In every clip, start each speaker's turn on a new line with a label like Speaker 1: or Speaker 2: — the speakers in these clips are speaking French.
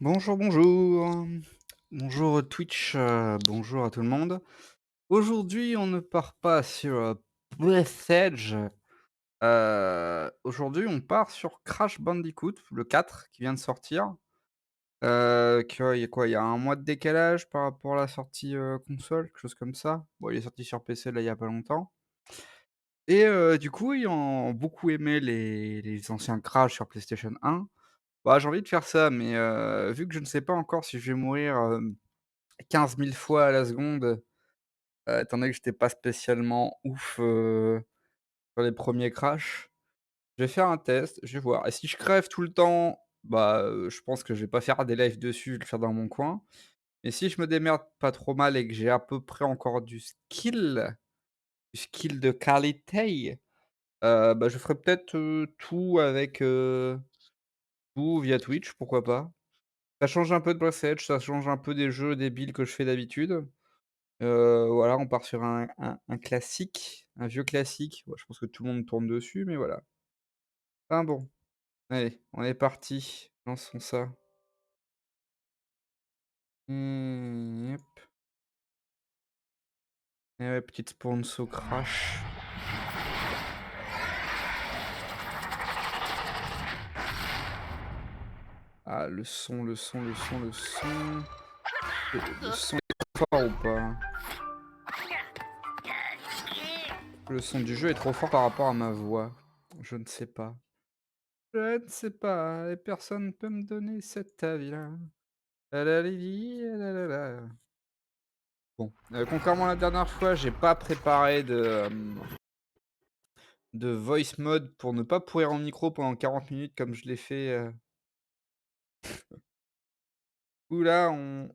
Speaker 1: Bonjour, bonjour. Bonjour Twitch, bonjour à tout le monde. Aujourd'hui, on ne part pas sur, Breath Edge, aujourd'hui, on part sur Crash Bandicoot, le 4 qui vient de sortir. Il y a quoi? Il y a un mois de décalage par rapport à la sortie, console, quelque chose comme ça. Bon, il est sorti sur PC, là, il y a pas longtemps et du coup, ayant beaucoup aimé les anciens Crash sur PlayStation 1, bah, j'ai envie de faire ça mais vu que je ne sais pas encore si je vais mourir, 15 000 fois à la seconde, étant donné que j'étais pas spécialement ouf, sur les premiers Crash. Je vais faire un test, je vais voir et si je crève tout le temps, bah, je pense que je vais pas faire des lives dessus, je vais le faire dans mon coin. Mais si je me démerde pas trop mal et que j'ai à peu près encore du skill de qualité, bah, je ferai peut-être, tout avec, tout via Twitch, pourquoi pas. Ça change un peu de Breath Edge, ça change un peu des jeux débiles que je fais d'habitude. Voilà, on part sur un classique, un vieux classique. Ouais, je pense que tout le monde tourne dessus, mais voilà. Enfin bon, allez, on est parti, lançons ça. Hop. Et ouais, petite sponsor crash. Ah, le son, le son, le son, le son. Le son est trop fort ou pas? Le son du jeu est trop fort par rapport à ma voix. Je ne sais pas. Je ne sais pas et personne peut me donner cet avis-là. La la li li, la la la. Bon, contrairement à la dernière fois, j'ai pas préparé de voice mode pour ne pas pourrir en micro pendant 40 minutes comme je l'ai fait, où là on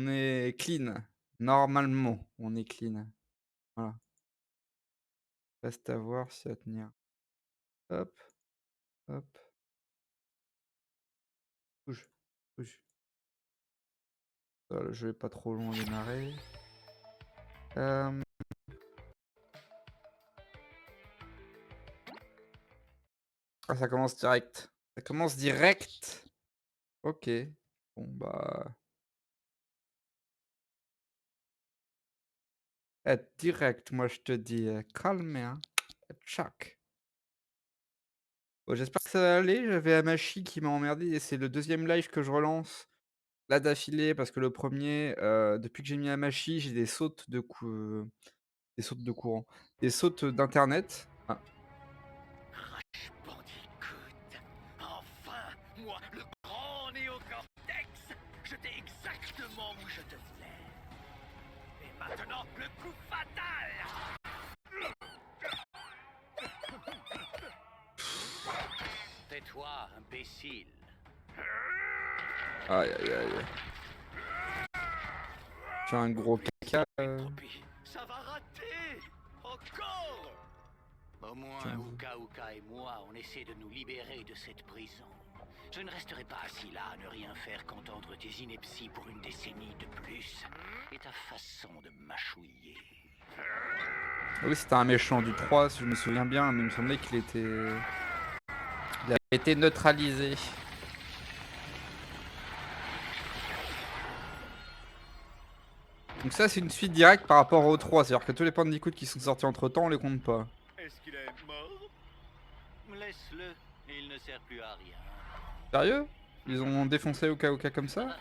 Speaker 1: est clean. Normalement, on est clean. Voilà. Reste à voir si ça va tenir. Hop, hop, bouge, bouge. Le jeu est pas trop long à démarrer. Hem, ah ça commence direct. Ça commence direct! OK. Bon bah, direct, moi je te dis, calme, hein, tchac. Bon, j'espère que ça va aller. J'avais Amashi qui m'a emmerdé et c'est le deuxième live que je relance, là, d'affilée parce que le premier, depuis que j'ai mis Amashi, j'ai des sautes de courant, des sautes d'internet. Ah,
Speaker 2: Bandicoot, enfin, moi, le grand néocortex, je t'ai exactement où je te voulais. Et maintenant, le coup fatal. Tais-toi, imbécile.
Speaker 1: aïe, aïe, aïe. Tu as un gros caca,
Speaker 2: Poppy, ça va rater. Encore. Au moins,
Speaker 1: j'avoue.
Speaker 2: Uka Uka et moi, on essaie de nous libérer de cette prison. Je ne resterai pas assis là à ne rien faire qu'entendre tes inepties pour une décennie de plus. Et ta façon de mâchouiller.
Speaker 1: Ah oui, c'était un méchant du 3 si je me souviens bien, mais il me semblait il avait été neutralisé. Donc ça, c'est une suite directe par rapport au 3, c'est-à-dire que tous les Bandicoot qui sont sortis entre temps, on les compte pas.
Speaker 2: Est-ce qu'il est mort? Laisse-le, il ne sert plus à rien.
Speaker 1: Sérieux? Ils ont défoncé Oka Oka comme ça?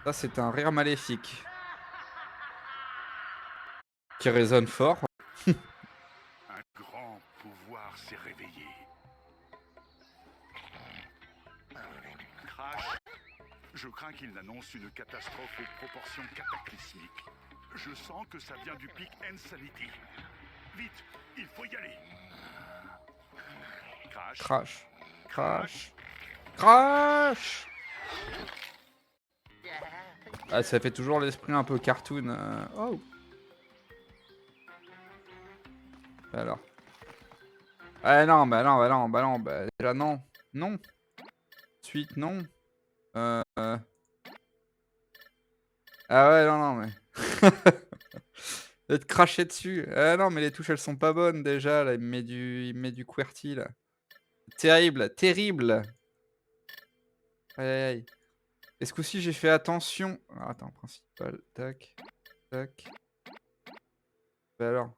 Speaker 1: Ça, c'est un rire maléfique qui résonne fort.
Speaker 3: Un grand pouvoir s'est réveillé. Crash, je crains qu'il n'annonce une catastrophe aux proportions cataclysmiques. Je sens que ça vient du pic Insanity. Vite, il faut y aller. Crash,
Speaker 1: Crash,
Speaker 3: Crash.
Speaker 1: crash, crash! Ah, ça fait toujours l'esprit un peu cartoon, oh! Alors. Ah non, bah non, bah non, bah non, bah déjà non. Non. Suite, non. Ah ouais, non, non, mais D'être craché dessus. Ah non, mais les touches, elles sont pas bonnes déjà, là, il me met du QWERTY, là. Terrible, terrible! Aïe, aïe, aïe. Et ce coup-ci, j'ai fait attention. Alors attends, principal, tac, tac. Bah alors?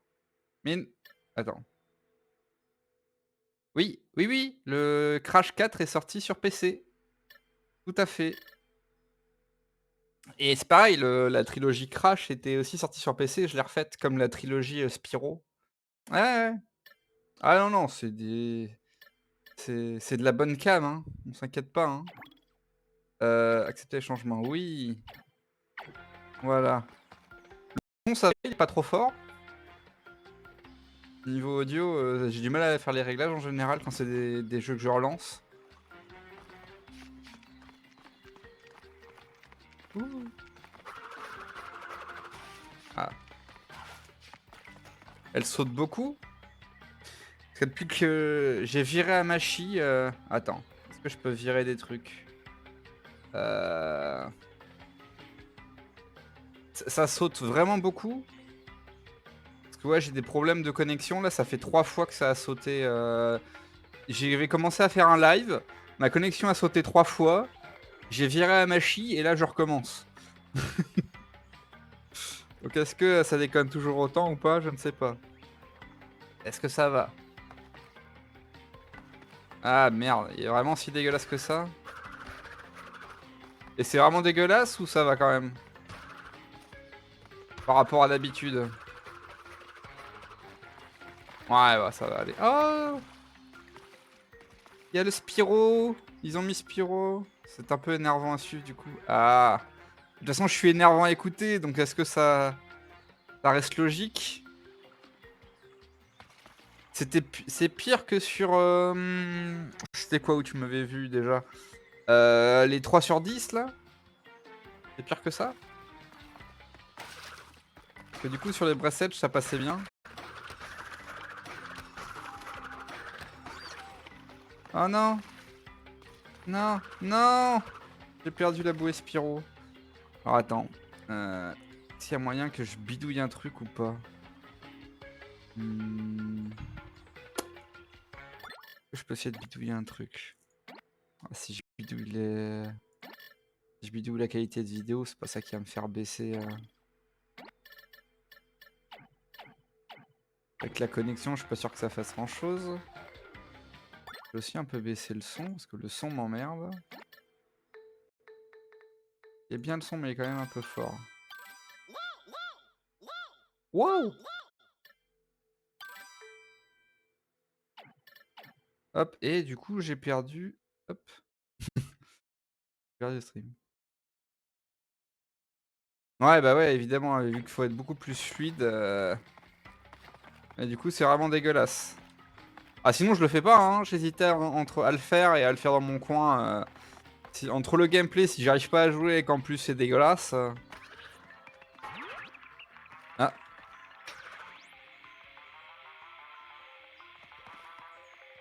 Speaker 1: Mais n attends. Oui, oui, oui, le Crash 4 est sorti sur PC. Tout à fait. Et c'est pareil, la trilogie Crash était aussi sortie sur PC, je l'ai refaite comme la trilogie, Spyro. Ouais, ouais, ouais. Ah non, non, c'est de la bonne cam, hein, on s'inquiète pas, hein. Accepter les changements, oui, voilà. Bon, ça va, il est pas trop fort. Niveau audio, j'ai du mal à faire les réglages en général quand c'est des jeux que je relance. Ouh. Ah, elle saute beaucoup? Parce que depuis que j'ai viré Hamachi, attends, est-ce que je peux virer des trucs? Heu, ça saute vraiment beaucoup? Parce que ouais, j'ai des problèmes de connexion là, ça fait 3 fois que ça a sauté, j'avais commencé à faire un live, ma connexion a sauté 3 fois, j'ai viré Hamachi et là je recommence. Donc est-ce que ça déconne toujours autant ou pas? Je ne sais pas. Est-ce que ça va? Ah merde, il est vraiment si dégueulasse que ça? Et c'est vraiment dégueulasse ou ça va quand même? Par rapport à d'habitude? Ouais, bah, ça va aller. Oh! Il y a le Spyro! Ils ont mis Spyro. C'est un peu énervant à suivre du coup. Ah! De toute façon, je suis énervant à écouter, donc est-ce que ça reste logique? C'est pire que sur, c'était quoi où tu m'avais vu déjà? Les 3 sur 10 là? C'est pire que ça? Parce que du coup sur les Breast Edge ça passait bien. Oh non! Non! Non! J'ai perdu la bouée Spyro. Alors attends, s'il y a moyen que je bidouille un truc ou pas? Mmh, je peux essayer de bidouiller un truc. Ah, si je bidouille la qualité de vidéo, c'est pas ça qui va me faire baisser, avec la connexion, je suis pas sûr que ça fasse grand chose. Je peux aussi un peu baisser le son, parce que le son m'emmerde. Il y a bien le son, mais il est quand même un peu fort. Waouh! Hop, et du coup, j'ai perdu hop, perdu le stream. Ouais, bah, ouais, évidemment, vu qu'il faut être beaucoup plus fluide, et du coup, c'est vraiment dégueulasse. Ah, sinon, je le fais pas, hein, j'hésitais entre à le faire et à le faire dans mon coin, si entre le gameplay, si j'arrive pas à jouer et qu'en plus c'est dégueulasse, Ah,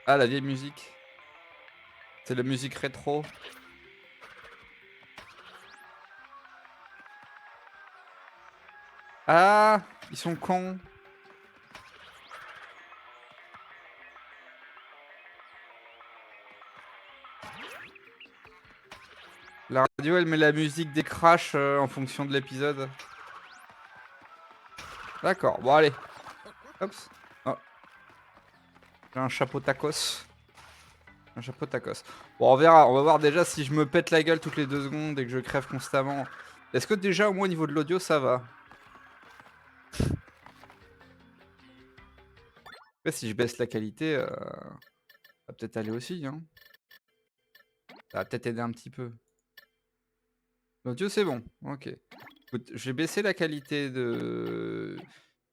Speaker 1: ah, la vieille musique. C'est la musique rétro. Ah! Ils sont cons. La radio, elle met la musique des Crash, en fonction de l'épisode. D'accord, bon allez. Hop. Oh, j'ai un chapeau tacos. Un chapeau tacos. Bon, on verra, on va voir déjà si je me pète la gueule toutes les 2 secondes et que je crève constamment. Est-ce que déjà, au moins au niveau de l'audio, ça va? Après si je baisse la qualité, ça va peut-être aller aussi, hein. Ça va peut-être aider un petit peu. L'audio, c'est bon? OK. Écoute, je vais baisser la qualité de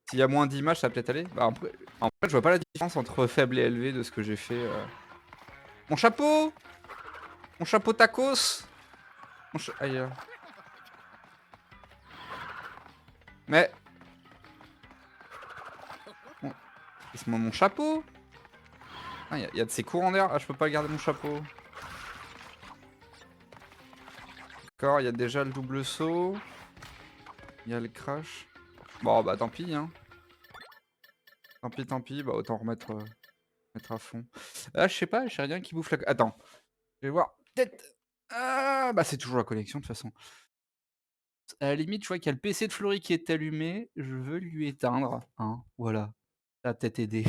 Speaker 1: s'il y a moins d'images, ça va peut-être aller. Bah, après en fait, je vois pas la différence entre faible et élevé de ce que j'ai fait, Mon chapeau! Mon chapeau tacos! Aïe, mais mon laisse-moi mon chapeau! Ah, il y a de ces courants d'air. Ah, je peux pas garder mon chapeau. D'accord, il y a déjà le double saut. Il y a le crash. Bon, bah, tant pis, hein. Tant pis, bah, autant mettre à fond. Ah, je sais pas, j'ai rien qui bouffe la attends, je vais voir. Peut-être ah, bah, c'est toujours la connexion de toute façon. À la limite, je vois qu'il y a le PC de Florie qui est allumé, je veux lui éteindre, hein, voilà. Ça va peut-être aider.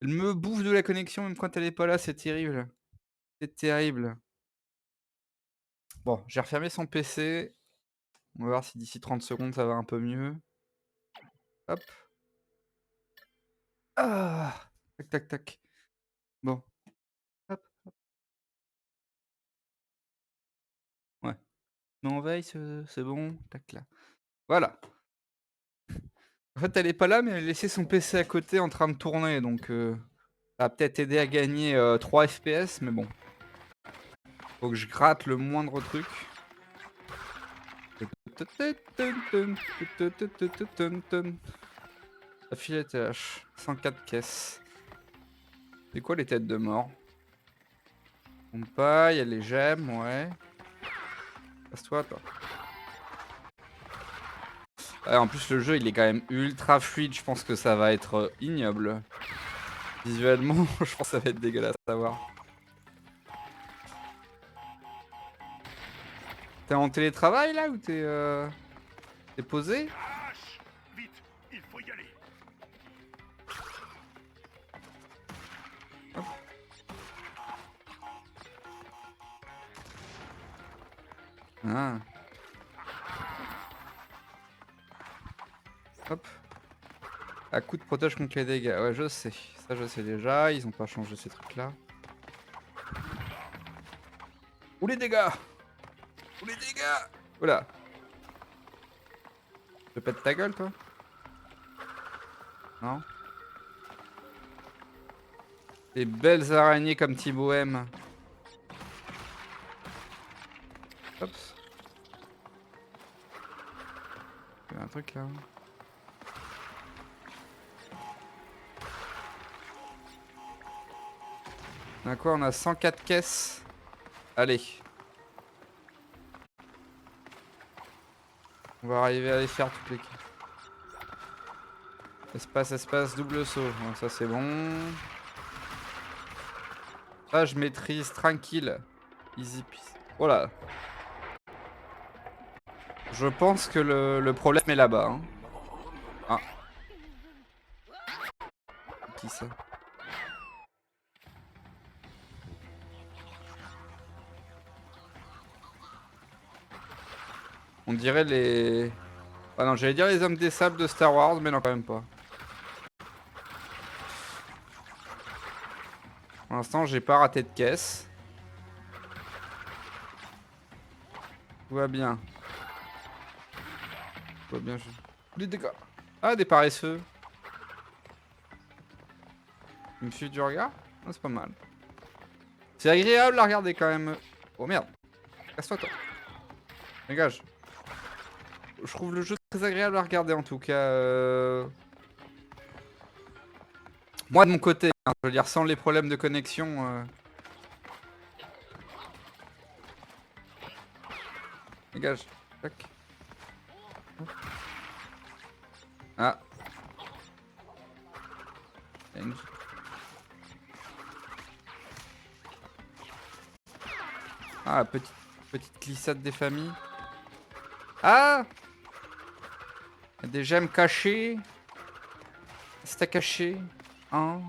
Speaker 1: Elle me bouffe de la connexion même quand elle est pas là, c'est terrible. C'est terrible. Bon, j'ai refermé son PC. On va voir si d'ici 30 secondes ça va un peu mieux. Hop. Ah! Tac, tac, tac. Bon, hop, ouais. Mais en veille, c'est bon. Tac là. Voilà. En fait, elle est pas là, mais elle a laissé son PC à côté en train de tourner, donc ça va peut-être aider à gagner, 3 FPS, mais bon, faut que je gratte le moindre truc. Affilée TH, 104 caisses. C'est quoi les têtes de mort? Pompa, il y a les gemmes, ouais. Passe-toi, toi. Ouais, en plus, le jeu, il est quand même ultra fluide. Je pense que ça va être ignoble. Visuellement, je pense que ça va être dégueulasse à voir. T'es en télétravail là ou t'es posé?
Speaker 3: Hache! Vite, il faut y aller.
Speaker 1: Hop. Ah. Hop. À coup de protège contre les dégâts. Ouais, je sais. Ça, je sais déjà. Ils ont pas changé ces trucs-là. Ou les dégâts! Ou les dégâts! Oula. Tu pètes ta gueule, toi? Non? Des belles araignées comme Thibaut M. Hop. Il y a un truc là. On a quoi? On a 104 caisses. Allez. On va arriver à les faire toutes les caisses. Espace, espace, double saut. Bon, ça c'est bon. Ça, je maîtrise tranquille. Easy peasy. Oh là. Je pense que le problème est là-bas, hein. Ah. Qui ça? On dirait les... Ah non, j'allais dire les hommes des sables de Star Wars, mais non, quand même pas. Pour l'instant, j'ai pas raté de caisse. Tout va bien. Tout va bien. Les dégâts. Ah, des paresseux. Ils me suivent du regard? Ah, c'est pas mal. C'est agréable à regarder quand même. Oh merde. Casse-toi, toi. Dégage. Je trouve le jeu très agréable à regarder en tout cas. Moi de mon côté, hein, je veux dire sans les problèmes de connexion. Dégage. Tac. Ah. Y a une- Ah, petite glissade des familles. Ah! Y a des gemmes cachées. C'est à cacher. Hein.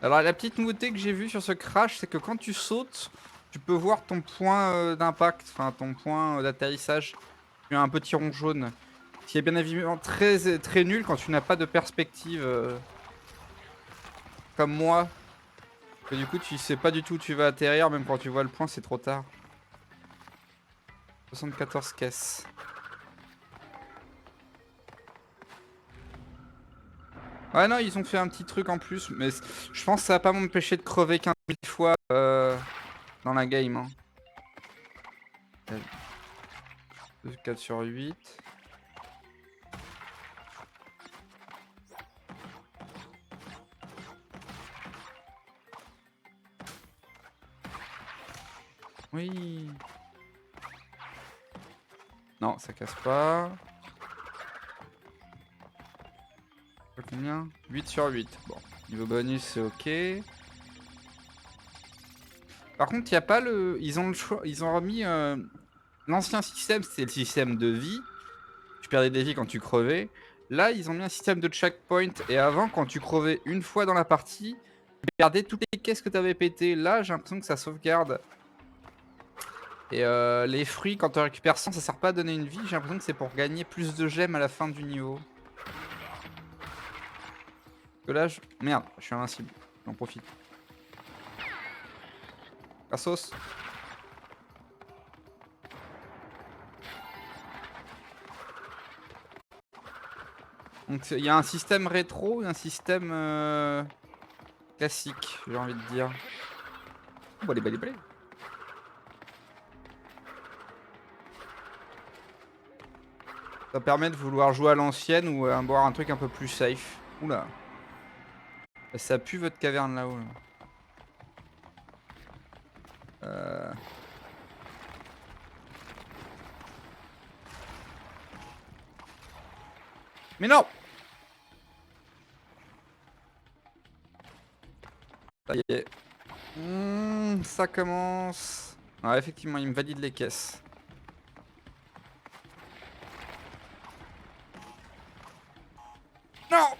Speaker 1: Alors la petite nouveauté que j'ai vue sur ce crash, c'est que quand tu sautes, tu peux voir ton point d'impact, enfin ton point d'atterrissage. Tu as un petit rond jaune. Ce qui est bien évidemment très, très nul quand tu n'as pas de perspective comme moi. Et du coup, tu sais pas du tout où tu vas atterrir, même quand tu vois le point, c'est trop tard. 74 caisses. Ouais, non, ils ont fait un petit truc en plus, mais je pense que ça va pas m'empêcher de crever 15 000 fois dans la game. Hein. 4 sur 8. Oui. Non, ça casse pas. Combien? 8 sur 8. Bon, niveau bonus, c'est ok. Par contre, il y a pas le... Ils ont le choix... Ils ont remis... L'ancien système, c'était le système de vie. Tu perdais des vies quand tu crevais. Là, ils ont mis un système de checkpoint. Et avant, quand tu crevais une fois dans la partie, tu perdais toutes les caisses que tu avais pétées. Là, j'ai l'impression que ça sauvegarde. Et les fruits, quand tu récupères 100, ça sert pas à donner une vie. J'ai l'impression que c'est pour gagner plus de gemmes à la fin du niveau. Que là, merde, je suis invincible. J'en profite. La sauce. Donc il y a un système rétro et un système classique, j'ai envie de dire. Oh, balai, balai, balai. Ça permet de vouloir jouer à l'ancienne ou boire un truc un peu plus safe. Oula. Ça pue votre caverne là-haut. Là. Mais non! Ça y est. Ça commence. Ah, effectivement, il me valide les caisses. Non!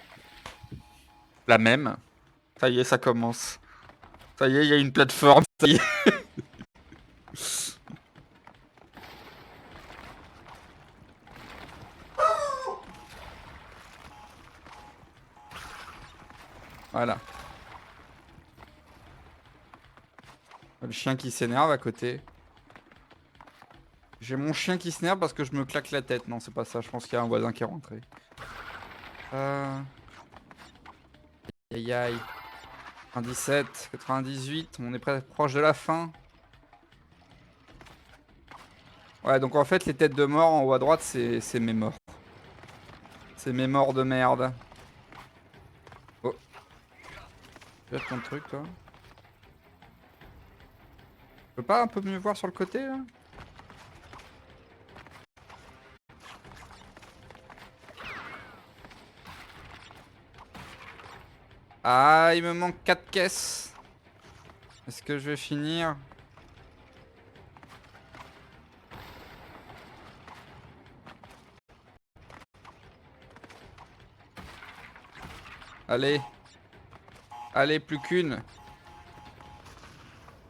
Speaker 1: La même. Ça y est, ça commence. Ça y est, il y a une plateforme. Ça y est. Voilà. Le chien qui s'énerve à côté. J'ai mon chien qui s'énerve parce que je me claque la tête. Non, c'est pas ça. Je pense qu'il y a un voisin qui est rentré. Aïe aïe. 97, 98. On est presque proche de la fin. Ouais, donc en fait, les têtes de mort en haut à droite, c'est mes morts. C'est mes morts de merde. Oh. Tu as ton truc, toi? Tu peux pas un peu mieux voir sur le côté, là? Ah, il me manque 4 caisses. Est-ce que je vais finir? Allez. Allez, plus qu'une.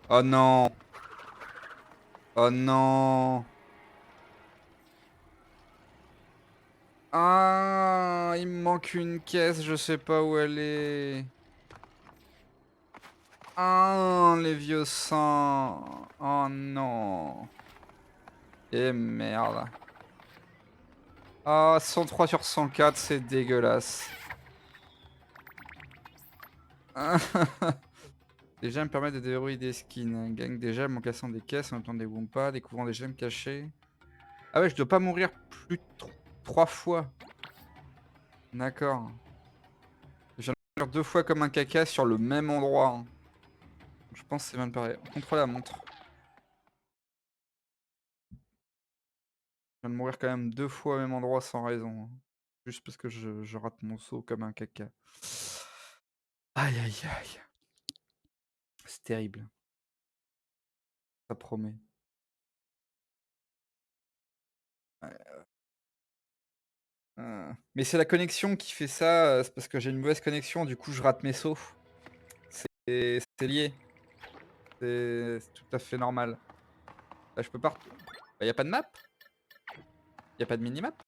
Speaker 1: Oh non. Oh non. Ah, il me manque une caisse, je sais pas où elle est. Ah, les vieux sangs. Oh non. Et merde. Ah, 103 sur 104, c'est dégueulasse. Les gemmes permettent de déverrouiller des skins. Gagne des gemmes en cassant des caisses, en même temps des Wumpas, découvrant des gemmes cachées. Ah ouais, je dois pas mourir plus de 3 fois. D'accord. Je viens de mourir 2 fois comme un caca sur le même endroit. Hein. Je pense que c'est mal pareil. On contrôle la montre. Je viens de mourir quand même 2 fois au même endroit sans raison. Hein. Juste parce que je rate mon saut comme un caca. Aïe aïe aïe. C'est terrible. Ça promet. Mais c'est la connexion qui fait ça, c'est parce que j'ai une mauvaise connexion, du coup je rate mes sauts. C'est lié. C'est tout à fait normal. Là, je peux pas. Bah, y a pas de map? Y a pas de minimap?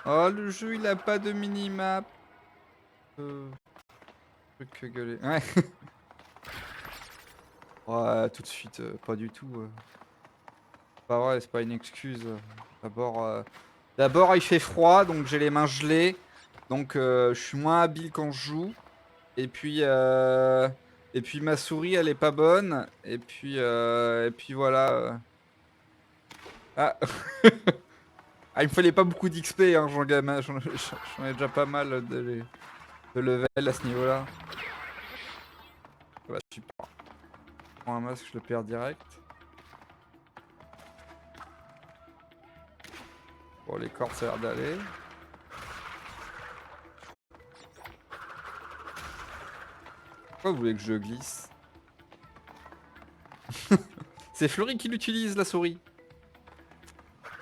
Speaker 1: Oh, le jeu il a pas de minimap. Truc gueulé. Ouais. Ouais, tout de suite, pas du tout. Pas vrai, c'est pas une excuse. D'abord, d'abord il fait froid, donc j'ai les mains gelées. Donc je suis moins habile quand je joue. Et puis ma souris elle est pas bonne. Et puis voilà. Ah. Ah, il me fallait pas beaucoup d'XP, hein, j'en ai déjà pas mal de level à ce niveau-là. Voilà, super. Je prends un masque, je le perds direct. Bon, les cordes, ça a l'air d'aller. Pourquoi vous voulez que je glisse? C'est Fleury qui l'utilise, la souris.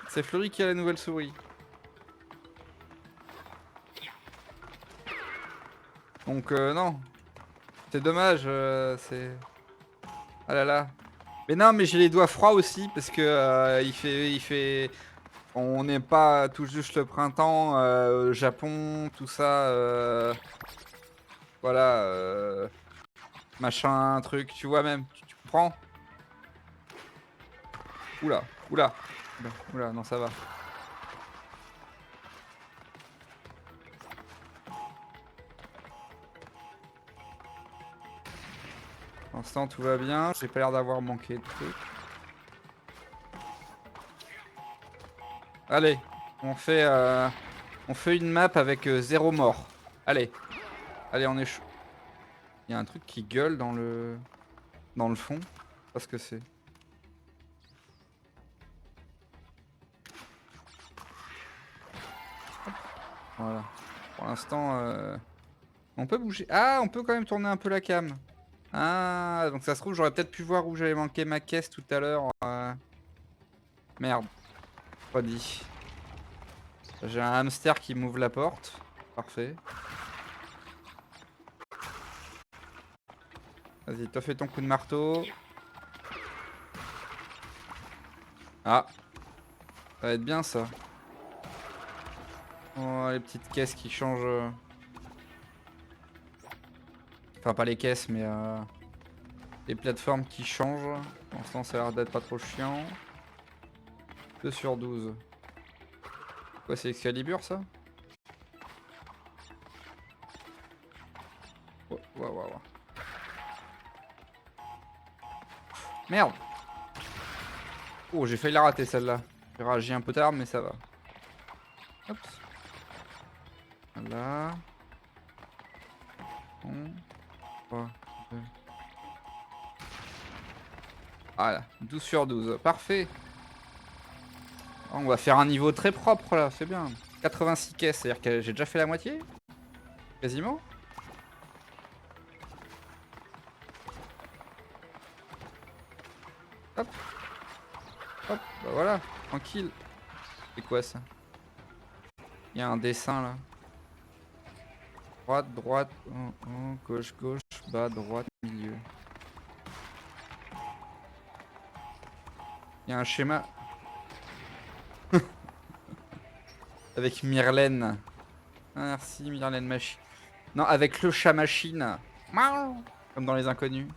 Speaker 1: C'est Fleury qui a la nouvelle souris. Donc, non. C'est dommage, c'est... Ah là là. Mais non, mais j'ai les doigts froids aussi, parce que il fait... On n'est pas tout juste le printemps, Japon, tout ça, voilà, machin, truc, tu vois même, tu comprends? Oula, oula, oula, oula, non ça va. Pour l'instant tout va bien, j'ai pas l'air d'avoir manqué de trucs. Allez, on fait une map avec 0 mort. Allez, allez, on est chaud. Il y a un truc qui gueule dans le fond, je sais pas ce que c'est. Voilà. Pour l'instant, on peut bouger. Ah, on peut quand même tourner un peu la cam. Ah, donc ça se trouve, j'aurais peut-être pu voir où j'avais manqué ma caisse tout à l'heure. Merde, pas dit. J'ai un hamster qui m'ouvre la porte. Parfait. Vas-y, t'as fait ton coup de marteau. Ah, ça va être bien ça. Oh, les petites caisses qui changent. Enfin, pas les caisses, mais les plateformes qui changent. Pour l'instant, ça a l'air d'être pas trop chiant. 2 sur 12. Quoi, c'est Excalibur ça? Oh, ouais, ouais, ouais. Merde! Oh, j'ai failli la rater celle-là. J'ai réagi un peu tard, mais ça va. Hop. Voilà. Bon. 3, 2. Voilà, 12 sur 12. Parfait. On va faire un niveau très propre là, c'est bien. 86 caisses, c'est-à-dire que j'ai déjà fait la moitié? Quasiment? Hop. Hop, bah voilà, tranquille. C'est quoi ça? Il y a un dessin là. Droite, droite, gauche, gauche, bas, droite, milieu. Il y a un schéma. Avec Myrlène. Ah, merci Myrlène Machine. Non, avec le chat machine. Miaou. Comme dans les inconnus.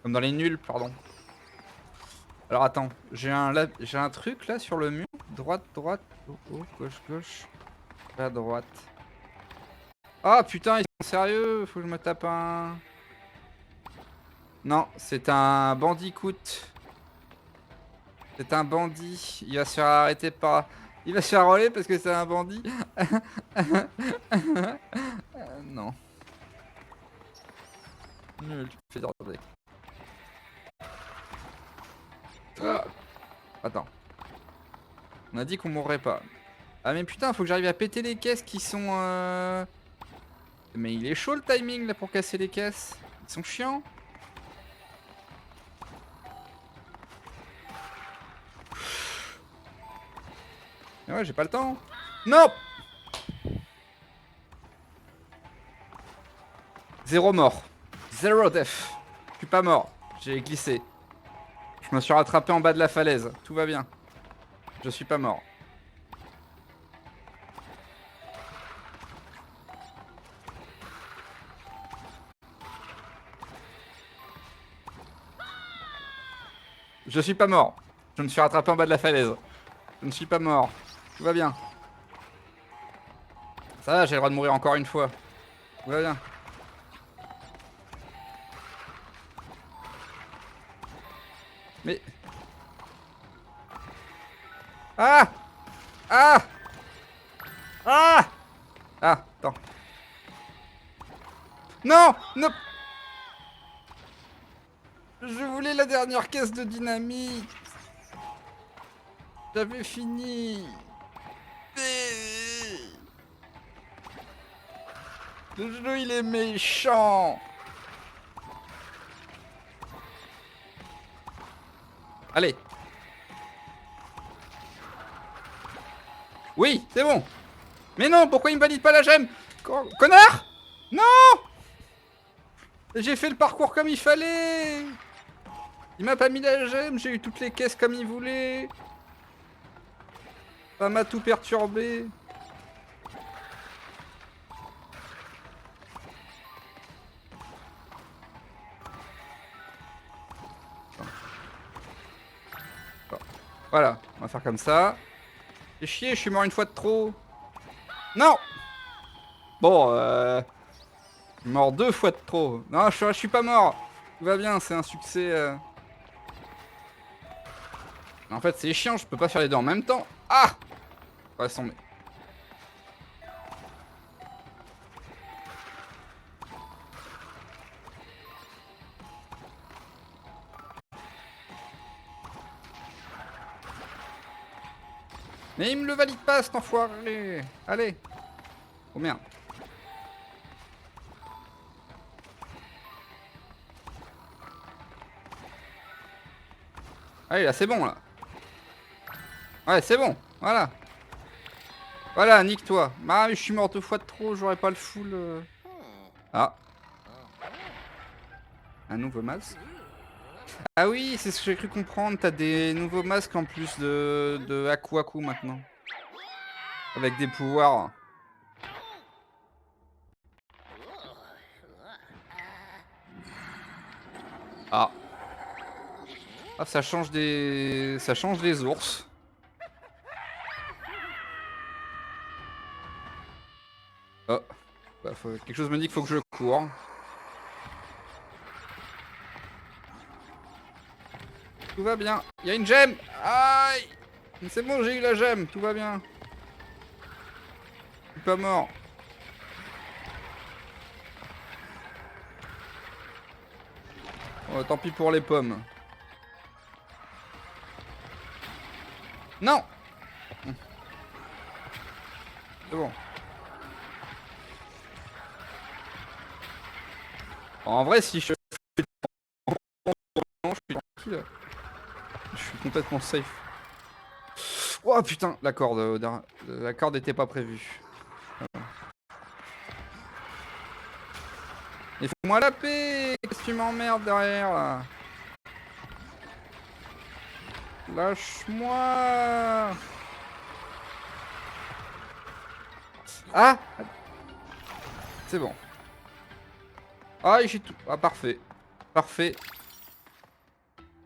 Speaker 1: Comme dans les nuls, pardon. Alors attends, j'ai un truc là sur le mur. Droite, droite, gauche, gauche. À droite. Ah putain, ils sont sérieux, faut que je me tape un... Non, c'est un bandicoot. C'est un bandit. Il va se faire arrêter par... Il va se faire voler parce que c'est un bandit. Non. Nul, tu me fais regarder. Ah. Attends. On a dit qu'on mourrait pas. Ah mais putain, faut que j'arrive à péter les caisses qui sont... Mais il est chaud le timing là pour casser les caisses. Ils sont chiants. Mais ouais, j'ai pas le temps. Non! 0 mort. 0 death. Je suis pas mort. J'ai glissé. Je me suis rattrapé en bas de la falaise. Tout va bien. Je suis pas mort. Je suis pas mort. Je me suis rattrapé en bas de la falaise. Je ne suis pas mort. Tout va bien. Ça va, j'ai le droit de mourir encore une fois. Tout va bien. Mais... Ah! Ah! Ah! Ah, attends. Non! Non! Je voulais la dernière caisse de dynamite. J'avais fini. Le jeu, il est méchant. Allez. Oui, c'est bon. Mais non, pourquoi il me valide pas la gemme? Connard! Non! J'ai fait le parcours comme il fallait. Il m'a pas mis la gemme, j'ai eu toutes les caisses comme il voulait. Ça m'a tout perturbé. Bon. Voilà, on va faire comme ça. J'ai chier, je suis mort une fois de trop. Non! Bon, je suis mort 2 fois de trop. Non, je suis pas mort. Tout va bien, c'est un succès. En fait, c'est chiant, je peux pas faire les deux en même temps. Ah! Ouais, tomber. Mais il me le valide pas, cet enfoiré. Allez. Oh merde. Allez, là, c'est bon, là. Ouais, c'est bon. Voilà. Voilà, nique-toi. Ah, mais je suis mort 2 fois de trop, j'aurais pas le full. Ah. Un nouveau masque. Ah oui, c'est ce que j'ai cru comprendre. T'as des nouveaux masques en plus de Aku Aku maintenant. Avec des pouvoirs. Ah. Ah, ça change des... Ça change des ours. Oh. Bah, quelque chose me dit qu'il faut que je cours. Tout va bien. Il y a une gemme. Aïe. C'est bon, j'ai eu la gemme. Tout va bien. Je suis pas mort. Oh, tant pis pour les pommes. Non. C'est bon. En vrai, si je fais je suis tranquille. Je suis complètement safe. Oh putain, la corde était pas prévue. Mais fais-moi la paix. Qu'est-ce que tu m'emmerdes derrière là? Lâche-moi. Ah. C'est bon. Ah, j'ai tout. Ah, parfait. Parfait.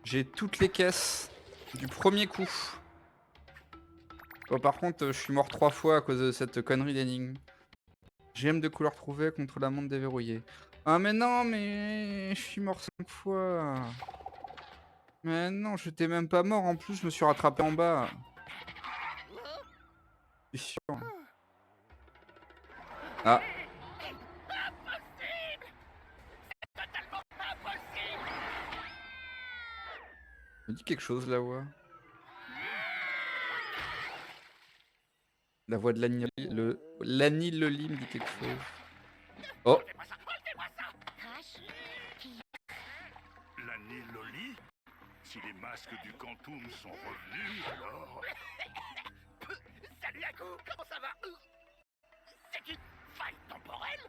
Speaker 1: J'ai toutes les caisses du premier coup. Bon, par contre, je suis mort 3 fois à cause de cette connerie d'énigme. Gemme de couleur trouvée contre la montre déverrouillée. Ah mais non, mais je suis mort 5 fois. Mais non, j'étais même pas mort en plus, je me suis rattrapé en bas. C'est sûr. Ah. Me dit quelque chose la voix. La voix de Lani Loli me dit quelque chose. Oh.
Speaker 3: Lani Loli? Si les masques du Quantum sont revenus, alors...
Speaker 2: Salut Aku, comment ça va? C'est une faille temporelle?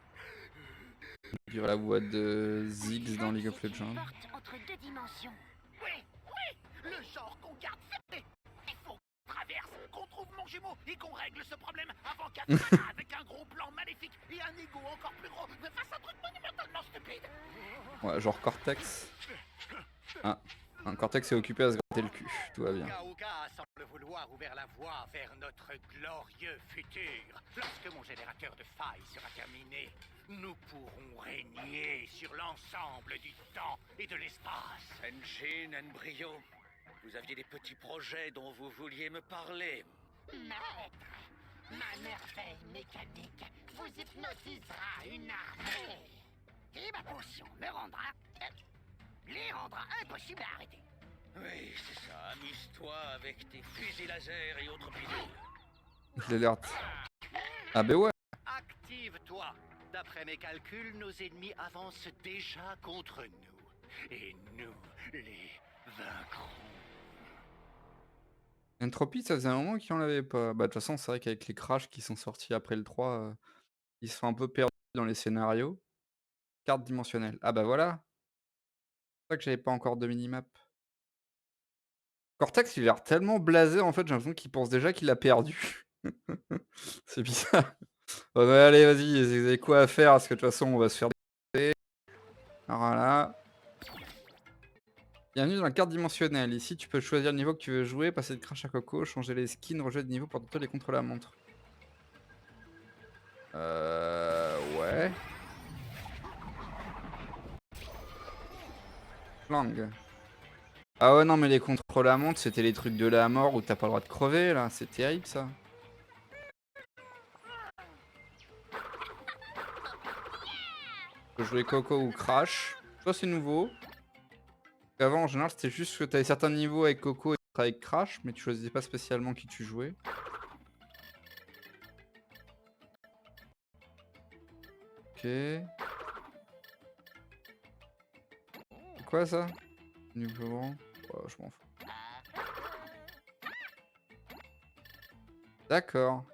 Speaker 1: On dirait la voix de Ziggs dans League of Legends.
Speaker 2: Porte entre deux dimensions. Oui, oui, le genre qu'on garde fermé. Il faut qu'on traverse, qu'on trouve mon jumeau et qu'on règle ce problème avant qu'Aku, avec un gros plan maléfique et un ego encore plus gros, me fasse un truc monumentalement stupide.
Speaker 1: Ouais, genre Cortex. Ah. Un Cortex est occupé à se gratter le cul. Tout va bien.
Speaker 2: Gaouga a sans le vouloir ouvert la voie vers notre glorieux futur. Lorsque mon générateur de failles sera terminé, nous pourrons régner sur l'ensemble du temps et de l'espace.
Speaker 4: Enjin, Embryo, vous aviez des petits projets dont vous vouliez me parler.
Speaker 2: Maître, ma merveille mécanique vous hypnotisera une armée. Et ma potion les rendra impossibles à arrêter.
Speaker 4: Oui, c'est ça, amuse-toi avec tes fusils laser et autres bidules.
Speaker 1: Il a l'air... Ah bah ouais.
Speaker 4: Active-toi. D'après mes calculs, nos ennemis avancent déjà contre nous. Et nous les vaincrons.
Speaker 1: Entropy, ça faisait un moment qu'ils en avaient pas. Bah de toute façon, c'est vrai qu'avec les crashs qui sont sortis après le 3, ils se sont un peu perdus dans les scénarios. Carte dimensionnelle. Ah bah voilà. C'est pour ça que j'avais pas encore de minimap. Cortex, il a l'air tellement blasé, en fait, j'ai l'impression qu'il pense déjà qu'il a perdu. C'est bizarre. «Ouais, bah, allez, vas-y, vous avez quoi à faire? Parce que de toute façon, on va se faire défoncer». Voilà. Bienvenue dans la carte dimensionnelle. Ici, tu peux choisir le niveau que tu veux jouer, passer de crash à coco, changer les skins, rejouer de niveau pour tenter les contre-la-montre. Ouais. Flang. Ah ouais, non, mais les contre-la-montre, c'était les trucs de la mort où t'as pas le droit de crever, là. C'est terrible, ça. Tu peux jouer coco ou crash. Ça, c'est nouveau. Avant, en général, c'était juste que tu avais certains niveaux avec Coco et d'autres avec Crash, mais tu choisissais pas spécialement qui tu jouais. OK. C'est quoi ça? Niveau... Oh, je m'en fous. D'accord.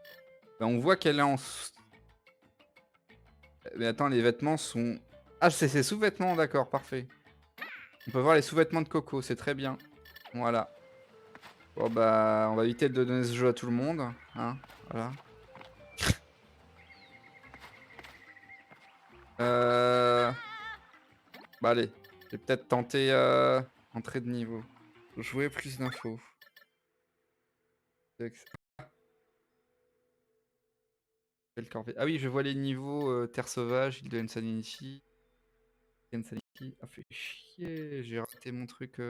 Speaker 1: Bah, on voit qu'elle est en... Mais attends, les vêtements sont... Ah, c'est ses sous-vêtements, d'accord, parfait. On peut voir les sous-vêtements de Coco, c'est très bien. Voilà. Bon bah, on va éviter de donner ce jeu à tout le monde, hein, voilà. Bah allez, je vais peut-être tenter entrée de niveau. Jouer plus d'infos. Quel corvée. Ah oui, je vois les niveaux Terre Sauvage, île de Insanity. Insanity. Ah, fait chier, j'ai raté mon truc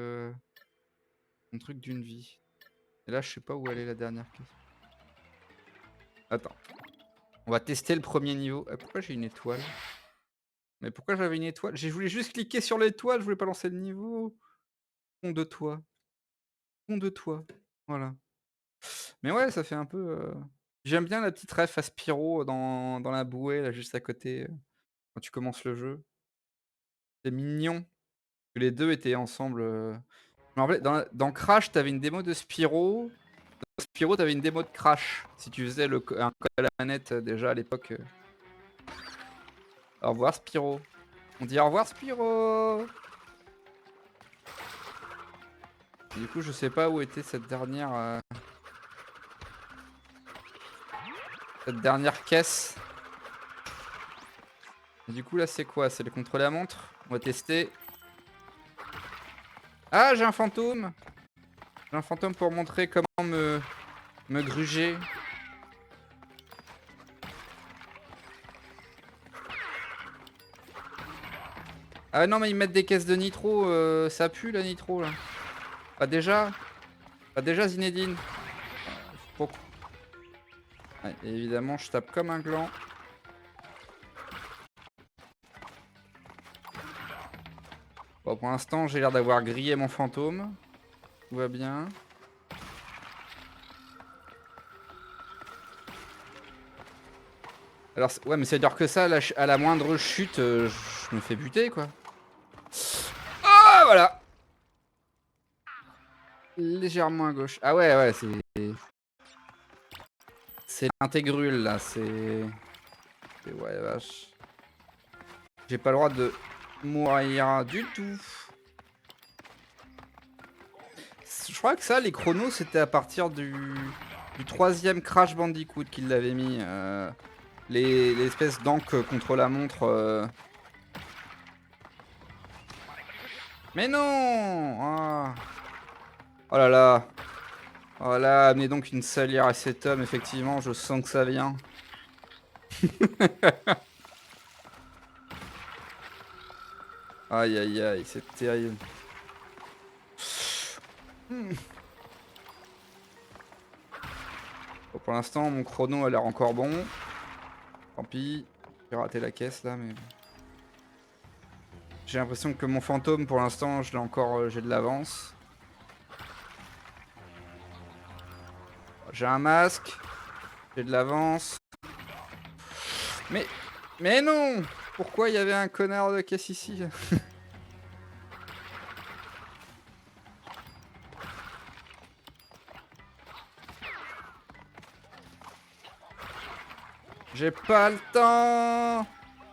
Speaker 1: d'une vie. Et là, je sais pas où aller la dernière pièce. Attends. On va tester le premier niveau. Pourquoi j'ai une étoile? Mais pourquoi j'avais une étoile? Je voulais juste cliquer sur l'étoile, je voulais pas lancer le niveau. Fond de toi. Fond de toi. Voilà. Mais ouais, ça fait un peu... J'aime bien la petite ref à Spyro dans la bouée, là, juste à côté, quand tu commences le jeu. C'est mignon que les 2 étaient ensemble, je me rappelais dans Crash, tu avais une démo de Spyro. Dans Spyro, tu avais une démo de Crash. Si tu faisais un code à la manette, déjà à l'époque, Au revoir Spyro. On dit au revoir Spyro! Du coup, je sais pas où était cette dernière caisse. Et du coup, là, c'est quoi? C'est le contre-la-montre? On va tester. Ah, j'ai un fantôme! J'ai un fantôme pour montrer comment me gruger. Ah non, mais ils mettent des caisses de nitro, ça pue la nitro là. Pas déjà? Pas déjà Zinedine? Faut- Ouais, et évidemment, je tape comme un gland. Bon, pour l'instant, j'ai l'air d'avoir grillé mon fantôme. Tout va bien. Alors, ouais, mais ça veut dire que ça, à la moindre chute, je me fais buter, quoi. Ah, voilà! Légèrement à gauche. Ah ouais, ouais, c'est l'intégrule, là, ouais, vache. J'ai pas le droit de mourir du tout. Je crois que ça, les chronos, c'était à partir du troisième Crash Bandicoot qu'ils l'avaient mis. L'espèce d'encre contre la montre. Mais non! Ah. Oh là là. Oh là, amenez donc une salière à cet homme, effectivement, je sens que ça vient. Aïe aïe aïe, c'est terrible. Bon, pour l'instant, mon chrono a l'air encore bon. Tant pis, j'ai raté la caisse là, mais... J'ai l'impression que mon fantôme, pour l'instant, je l'ai encore, j'ai de l'avance. J'ai un masque. J'ai de l'avance. Mais... Mais non! Pourquoi il y avait un connard de caisse ici? J'ai pas le temps!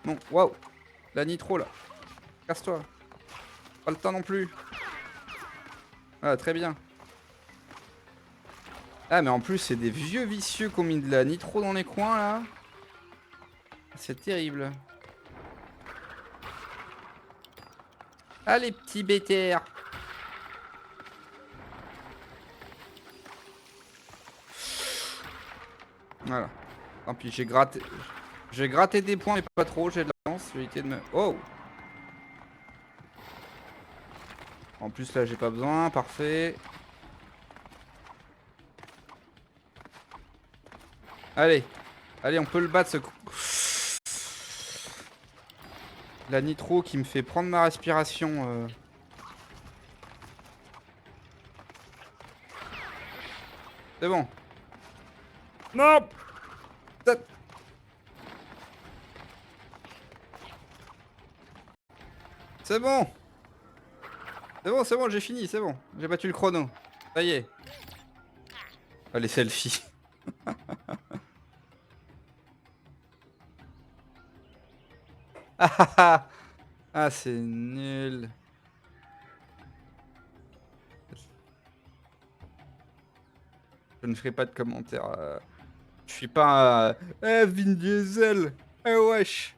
Speaker 1: Non, waouh! La nitro là. Casse-toi. Pas le temps non plus. Ah, très bien. Ah, mais en plus, c'est des vieux vicieux qui ont mis de la nitro dans les coins là. C'est terrible. Ah, les petits BTR. Voilà. Tant pis, j'ai gratté. J'ai gratté des points, mais pas trop. J'ai de l'avance. J'ai évité de me. Oh! En plus, là, j'ai pas besoin. Parfait. Allez. Allez, on peut le battre ce coup. La nitro qui me fait prendre ma respiration. C'est bon. Non! C'est bon! C'est bon, j'ai fini, c'est bon. J'ai battu le chrono. Ça y est. Ah, les selfies. Ah ah ah! Ah, c'est nul. Je ne ferai pas de commentaires. Je suis pas un... Eh, Vin Diesel! Eh wesh!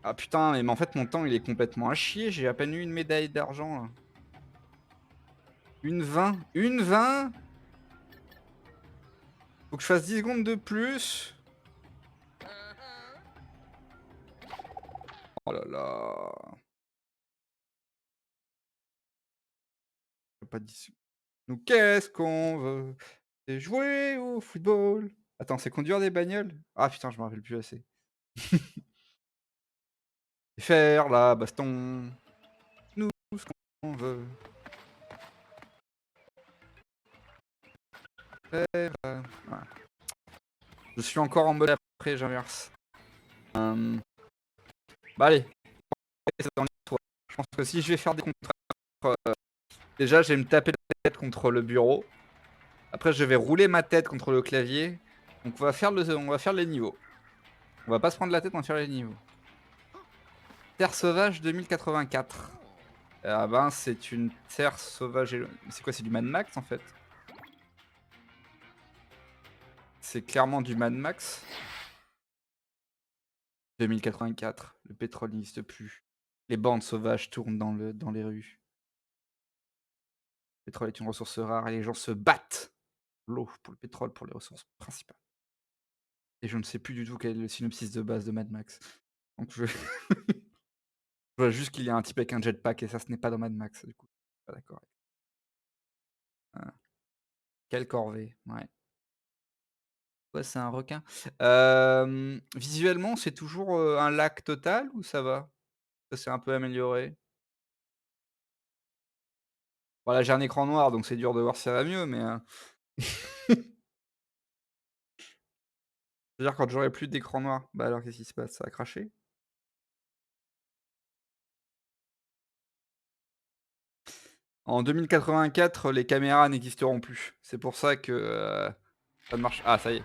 Speaker 1: Ah putain, mais en fait mon temps il est complètement à chier, j'ai à peine eu une médaille d'argent là. Une 20? Une 20? Faut que je fasse 10 secondes de plus? Oh là là. Pas 10. Nous qu'est-ce qu'on veut? C'est jouer au football. Attends, c'est conduire des bagnoles? Ah putain, je me rappelle plus assez. Et faire la baston. Nous ce qu'on veut. Faire, voilà. Je suis encore en mode après, j'inverse. Bah allez, c'est dans l'histoire. Je pense que si je vais faire des contre, déjà je vais me taper la tête contre le bureau. Après je vais rouler ma tête contre le clavier. Donc on va faire les niveaux. On va pas se prendre la tête, on va faire les niveaux. Terre sauvage 2084. Ah ben c'est une terre sauvage. C'est quoi? C'est du Mad Max en fait. C'est clairement du Mad Max. 2084. Le pétrole n'existe plus. Les bandes sauvages tournent dans les rues. Le pétrole est une ressource rare et les gens se battent pour l'eau, pour le pétrole, pour les ressources principales. Et je ne sais plus du tout quel est le synopsis de base de Mad Max. Donc je je vois juste qu'il y a un type avec un jetpack et ça, ce n'est pas dans Mad Max, du coup. Pas d'accord. Voilà. Quelle corvée, ouais. Ouais, c'est un requin. Visuellement, c'est toujours, un lac total ou ça va? Ça s'est un peu amélioré? Voilà, j'ai un écran noir, donc c'est dur de voir si ça va mieux, mais, je veux dire quand j'aurai plus d'écran noir, bah, alors qu'est-ce qui se passe? Ça a craché? En 2084, les caméras n'existeront plus. C'est pour ça que, ça ne marche ah ça y est.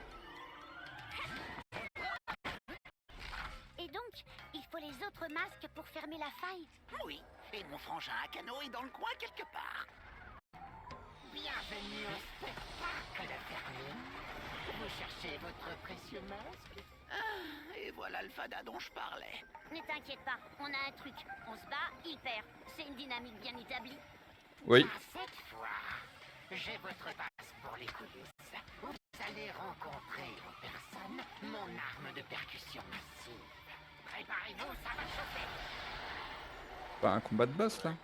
Speaker 5: Et donc, il faut les autres masques pour fermer la faille.
Speaker 2: Oui, et mon frangin à canot est dans le coin quelque part. Bienvenue au spectacle, Vernon. Vous cherchez votre précieux masque? Ah, et voilà le fada dont je parlais.
Speaker 5: Ne t'inquiète pas, on a un truc. On se bat, il perd. C'est une dynamique bien établie.
Speaker 1: Oui.
Speaker 2: Cette fois, j'ai votre passe pour les coulisses. Vous allez rencontrer en personne mon arme de percussion massive. Préparez-vous, ça va chauffer.
Speaker 1: Pas un combat de boss là.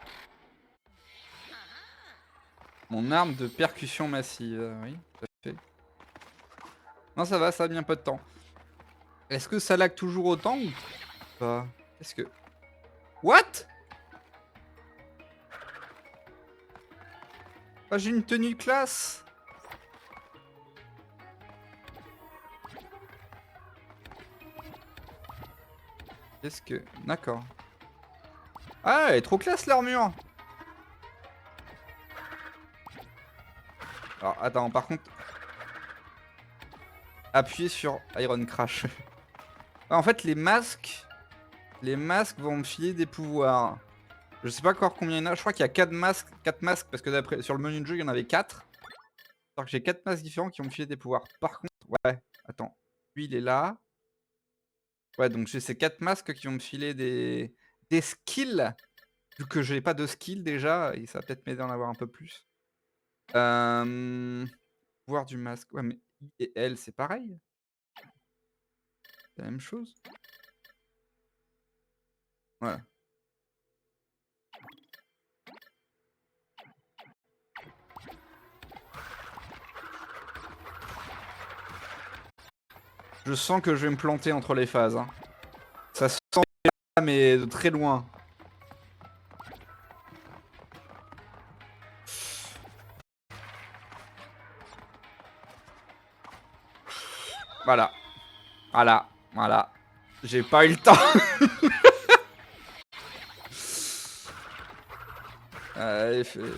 Speaker 1: Mon arme de percussion massive, oui, tout à fait. Non ça va, ça a mis un peu de temps. Est-ce que ça lag toujours autant ou pas? Est-ce que... What? Ah j'ai une tenue classe! Qu'est-ce que... D'accord. Ah, elle est trop classe l'armure. Alors, attends, par contre... Appuyez sur Iron Crash. Ah, en fait, les masques vont me filer des pouvoirs. Je sais pas encore combien il y en a. Je crois qu'il y a 4 masques. 4 masques, parce que d'après sur le menu de jeu, il y en avait 4. Alors que j'ai 4 masques différents qui vont me filer des pouvoirs. Par contre, ouais, attends. Lui, il est là. Ouais, donc j'ai ces 4 masques qui vont me filer des skills. Vu que j'ai pas de skills déjà, et ça va peut-être m'aider à en avoir un peu plus. Pouvoir du masque. Ouais, mais I et L, c'est pareil? C'est la même chose? Ouais. Je sens que je vais me planter entre les phases, hein. Ça se sent déjà, mais de très loin. Voilà. Voilà. Voilà. J'ai pas eu le temps. Euh, f-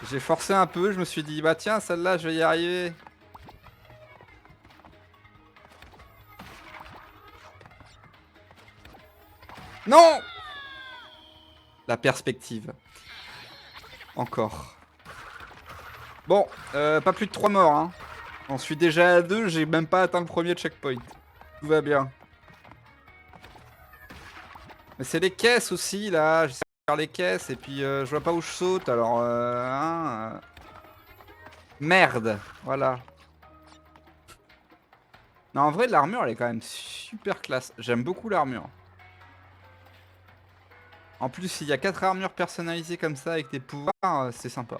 Speaker 1: J'ai forcé un peu, je me suis dit, bah tiens, celle-là, je vais y arriver. Non! La perspective. Encore. Bon, pas plus de 3 morts, hein. J'en suis déjà à 2, j'ai même pas atteint le premier checkpoint. Tout va bien. Mais c'est les caisses aussi, là. J'essaie de faire les caisses, et puis je vois pas où je saute, alors... Merde, voilà. Non, en vrai, l'armure, elle est quand même super classe. J'aime beaucoup l'armure. En plus, s'il y a 4 armures personnalisées comme ça avec des pouvoirs, c'est sympa.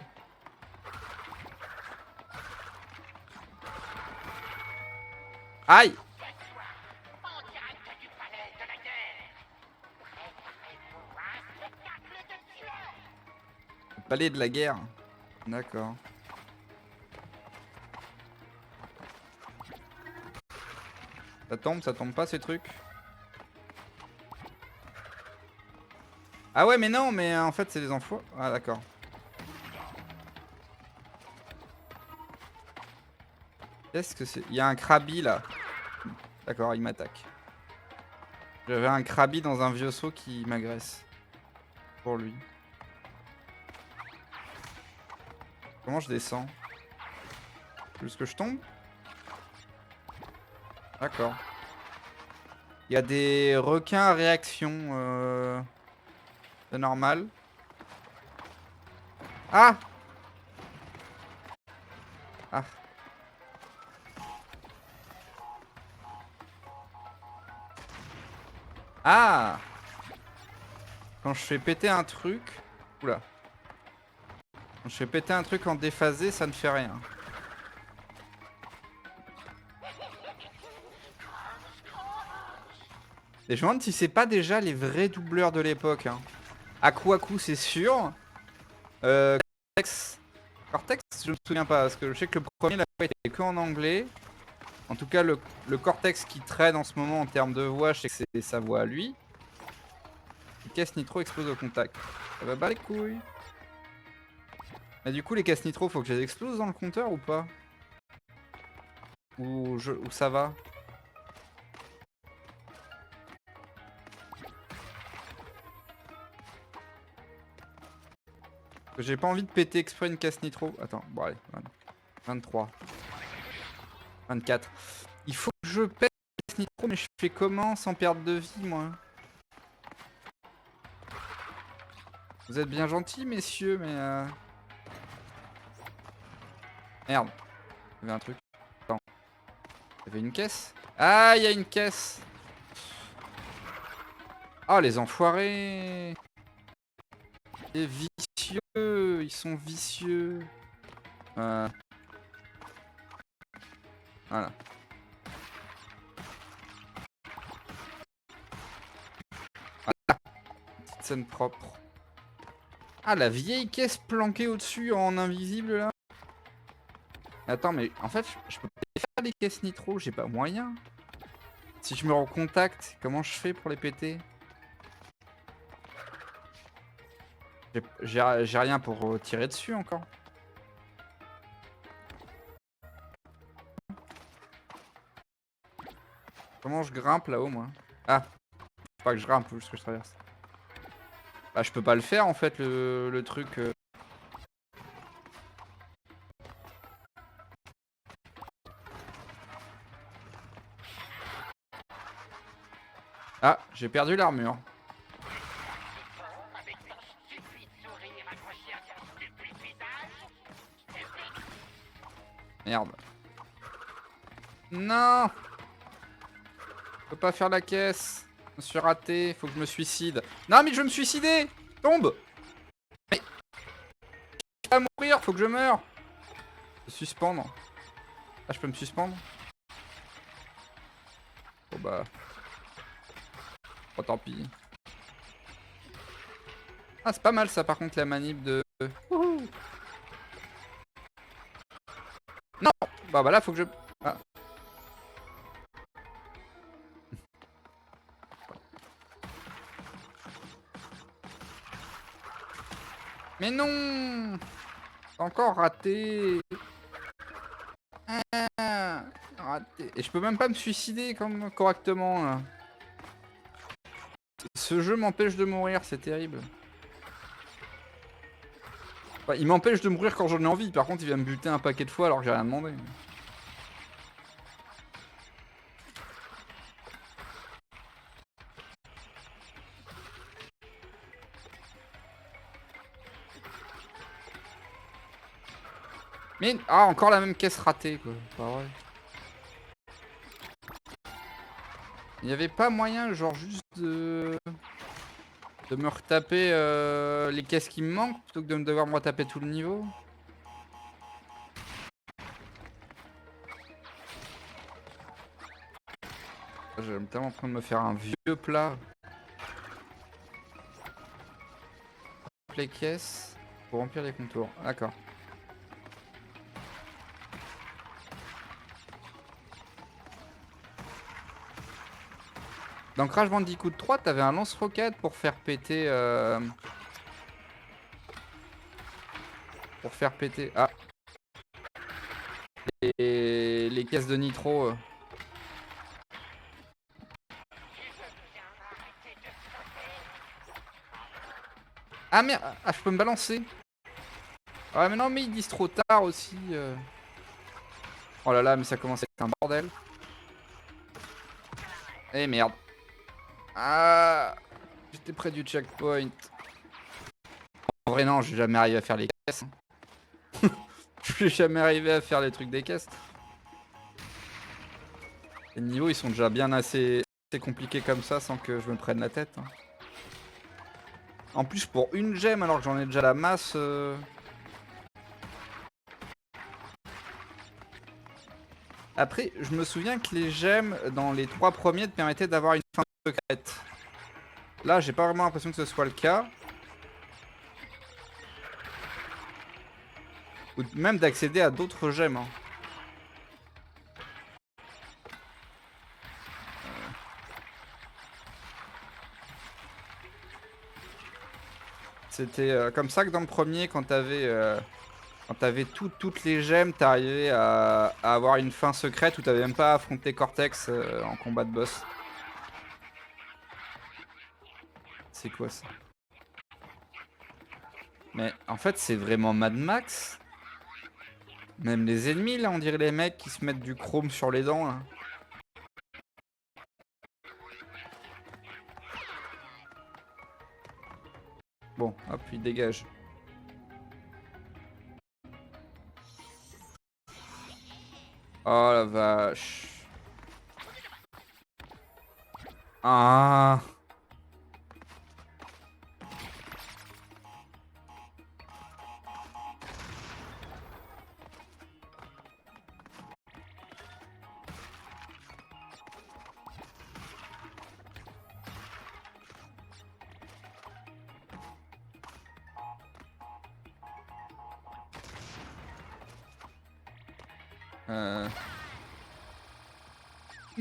Speaker 1: Aïe!
Speaker 2: En direct du palais de la guerre. Préparez-vous à un spectacle de tueurs.
Speaker 1: Le palais de la guerre. D'accord. Ça tombe pas ces trucs? Ah ouais, mais non, mais en fait, c'est des enfants. Ah, d'accord. Qu'est-ce que c'est? Il y a un Krabi là. D'accord, il m'attaque. J'avais un Krabi dans un vieux seau qui m'agresse. Pour lui. Comment je descends? Plus que je tombe? D'accord. Il y a des requins à réaction. C'est normal. Ah! Ah. Ah! Quand je fais péter un truc... Oula. Quand je fais péter un truc en déphasé, ça ne fait rien. Et je me demande si c'est pas déjà les vrais doubleurs de l'époque. Hein. Aku c'est sûr. Cortex... Cortex, je me souviens pas, parce que je sais que le premier la voix était que en anglais. En tout cas, le Cortex qui traîne en ce moment en termes de voix, je sais que c'est sa voix à lui. Les caisses nitro explosent au contact. Ça va bas les couilles. Mais du coup, les caisses nitro, faut que je les explose dans le compteur ou pas? Ou ça va? J'ai pas envie de péter exprès une caisse nitro. Attends, bon allez, 23. 24. Il faut que je pète la caisse nitro, mais je fais comment sans perdre de vie, moi? Vous êtes bien gentils, messieurs, mais... Merde. Il y avait un truc. Attends. Il y avait une caisse? Ah, il y a une caisse! Ah, les enfoirés! Les vicieux! Ils sont vicieux! Voilà. Petite scène propre. Ah, la vieille caisse planquée au-dessus en invisible, là? Attends, mais en fait, je peux pas faire les caisses nitro, j'ai pas moyen. Si je me rends contact, comment je fais pour les péter? J'ai rien pour tirer dessus encore. Comment je grimpe là-haut, moi? Ah, faut pas que je grimpe, faut juste que je traverse. Bah, je peux pas le faire en fait, le truc. Ah, j'ai perdu l'armure.
Speaker 2: Avec ton stupide sourire accroché à ton stupide visage.
Speaker 1: Merde. Non! Je peux pas faire la caisse. Je me suis raté, faut que je me suicide. Non mais je vais me suicider! Tombe! Mais... Je vais mourir, faut que je meure! Se suspendre. Ah, je peux me suspendre? Bon bah... Oh tant pis. Ah c'est pas mal ça par contre la manip de... Wouhou. Non! Bah là faut que je... Ah. Mais non! Encore raté! Ah, raté. Et je peux même pas me suicider comme correctement là. Ce jeu m'empêche de mourir, c'est terrible. Enfin, il m'empêche de mourir quand j'en ai envie, par contre il vient me buter un paquet de fois alors que j'ai rien demandé. Mais... Ah, encore la même caisse ratée quoi, pas vrai. Il y avait pas moyen genre juste de me retaper les caisses qui me manquent plutôt que de me devoir me retaper tout le niveau? J'aime tellement en train de me faire un vieux plat. Les caisses pour remplir les contours. D'accord. Dans Crash Bandicoot 3, t'avais un lance-roquette pour faire péter... Pour faire péter... Ah. Les caisses de nitro. Ah merde. Ah, je peux me balancer. Ah mais non, mais ils disent trop tard aussi. Oh là là, mais ça commence à être un bordel. Eh merde. Ah, j'étais près du checkpoint. En vrai non, je vais jamais arrivé à faire les caisses. Je vais jamais arrivé à faire les trucs des caisses. Les niveaux ils sont déjà bien assez compliqués comme ça sans que je me prenne la tête. En plus pour une gemme alors que j'en ai déjà la masse. Après, je me souviens que les gemmes dans les 3 premiers te permettaient d'avoir une fin secrète. Là, j'ai pas vraiment l'impression que ce soit le cas. Ou même d'accéder à d'autres gemmes. Hein. C'était comme ça que dans le premier, quand t'avais toutes les gemmes, t'arrivais à avoir une fin secrète où t'avais même pas affronté Cortex en combat de boss. C'est quoi ça? Mais en fait, c'est vraiment Mad Max. Même les ennemis, là, on dirait les mecs qui se mettent du chrome sur les dents, là. Bon, hop, il dégage. Oh la vache. Ah.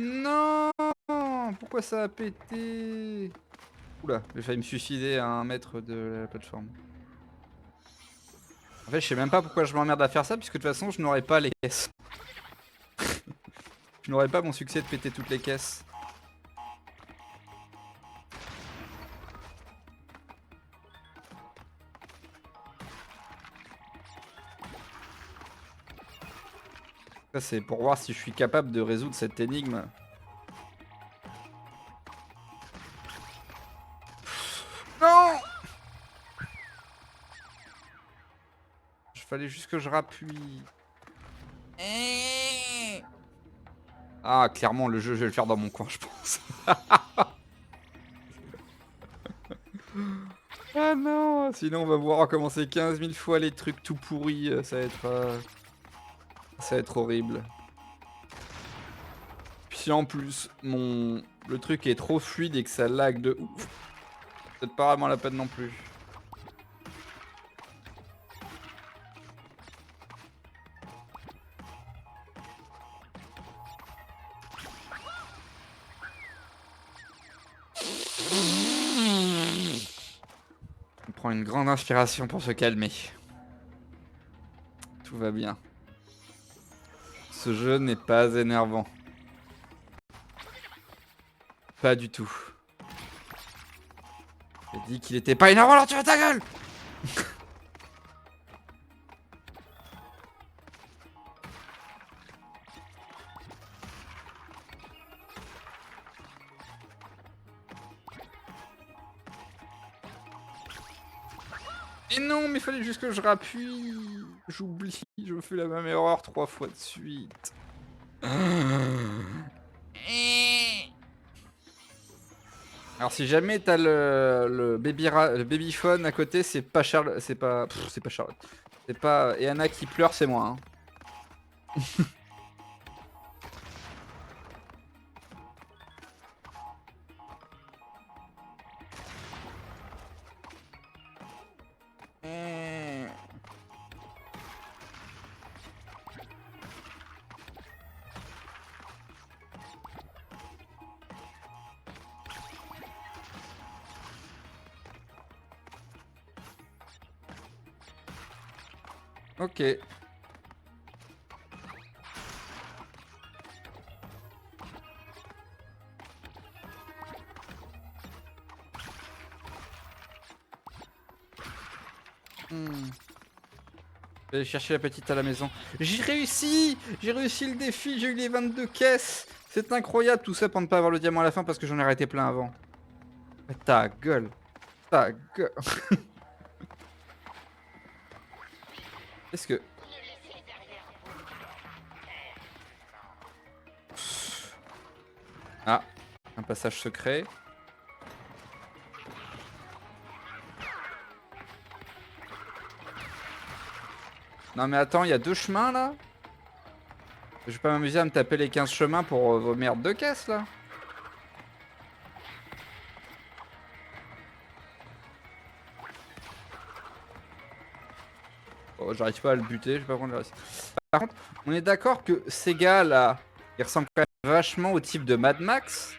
Speaker 1: Non. non, pourquoi ça a pété? Oula, j'ai failli me suicider à 1 mètre de la plateforme. En fait, je sais même pas pourquoi je m'emmerde à faire ça, puisque de toute façon, je n'aurais pas les caisses. Je n'aurais pas mon succès de péter toutes les caisses. Ça, c'est pour voir si je suis capable de résoudre cette énigme. Non! Il fallait juste que je rappuie. Ah, clairement, le jeu, je vais le faire dans mon coin, je pense. Ah non! Sinon, on va voir recommencer 15 000 fois les trucs tout pourris. Ça va être horrible. Puis si en plus, le truc est trop fluide et que ça lag de ouf, c'est peut-être pas vraiment la peine non plus. On prend une grande inspiration pour se calmer. Tout va bien. Ce jeu n'est pas énervant. Pas du tout. J'ai dit qu'il était pas énervant, alors tu vas ta gueule! Mais non, mais il fallait juste que je rappuie. J'oublie, je fais la même erreur 3 fois de suite. Alors si jamais t'as le babyphone à côté, c'est pas Charles, c'est pas Charlotte. C'est pas et Anna qui pleure, c'est moi. Hein. Ok. Je vais aller chercher la petite à la maison. J'ai réussi! J'ai réussi le défi, j'ai eu les 22 caisses! C'est incroyable tout ça pour ne pas avoir le diamant à la fin parce que j'en ai arrêté plein avant. Mais ta gueule! Ta gueule! Qu'est-ce que... Ah, un passage secret. Non mais attends, il y a 2 chemins là? Je vais pas m'amuser à me taper les 15 chemins pour vos merdes de caisses là? Oh, j'arrive pas à le buter, je vais pas prendre le risque. Par contre, on est d'accord que ces gars là, ils ressemblent quand même vachement au type de Mad Max.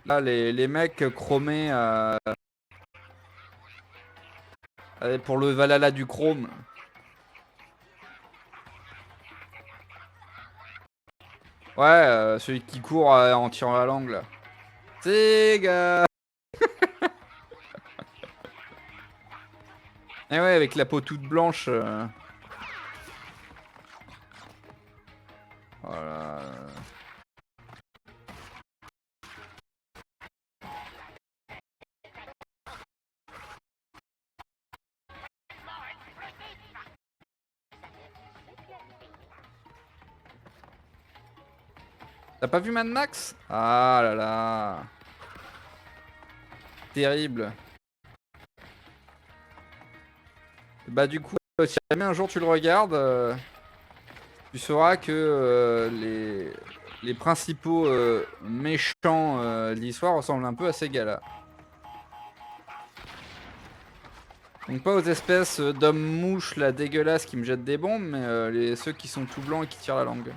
Speaker 1: Là, les mecs chromés pour le Valhalla du chrome. Ouais, celui qui court en tirant la langue là. Ces gars. Et ouais, avec la peau toute blanche. Voilà. T'as pas vu Mad Max? Ah là là. Terrible. Bah du coup, si jamais un jour tu le regardes, tu sauras que les principaux méchants de l'histoire ressemblent un peu à ces gars-là. Donc pas aux espèces d'hommes mouches là dégueulasses qui me jettent des bombes, mais ceux qui sont tout blancs et qui tirent la langue.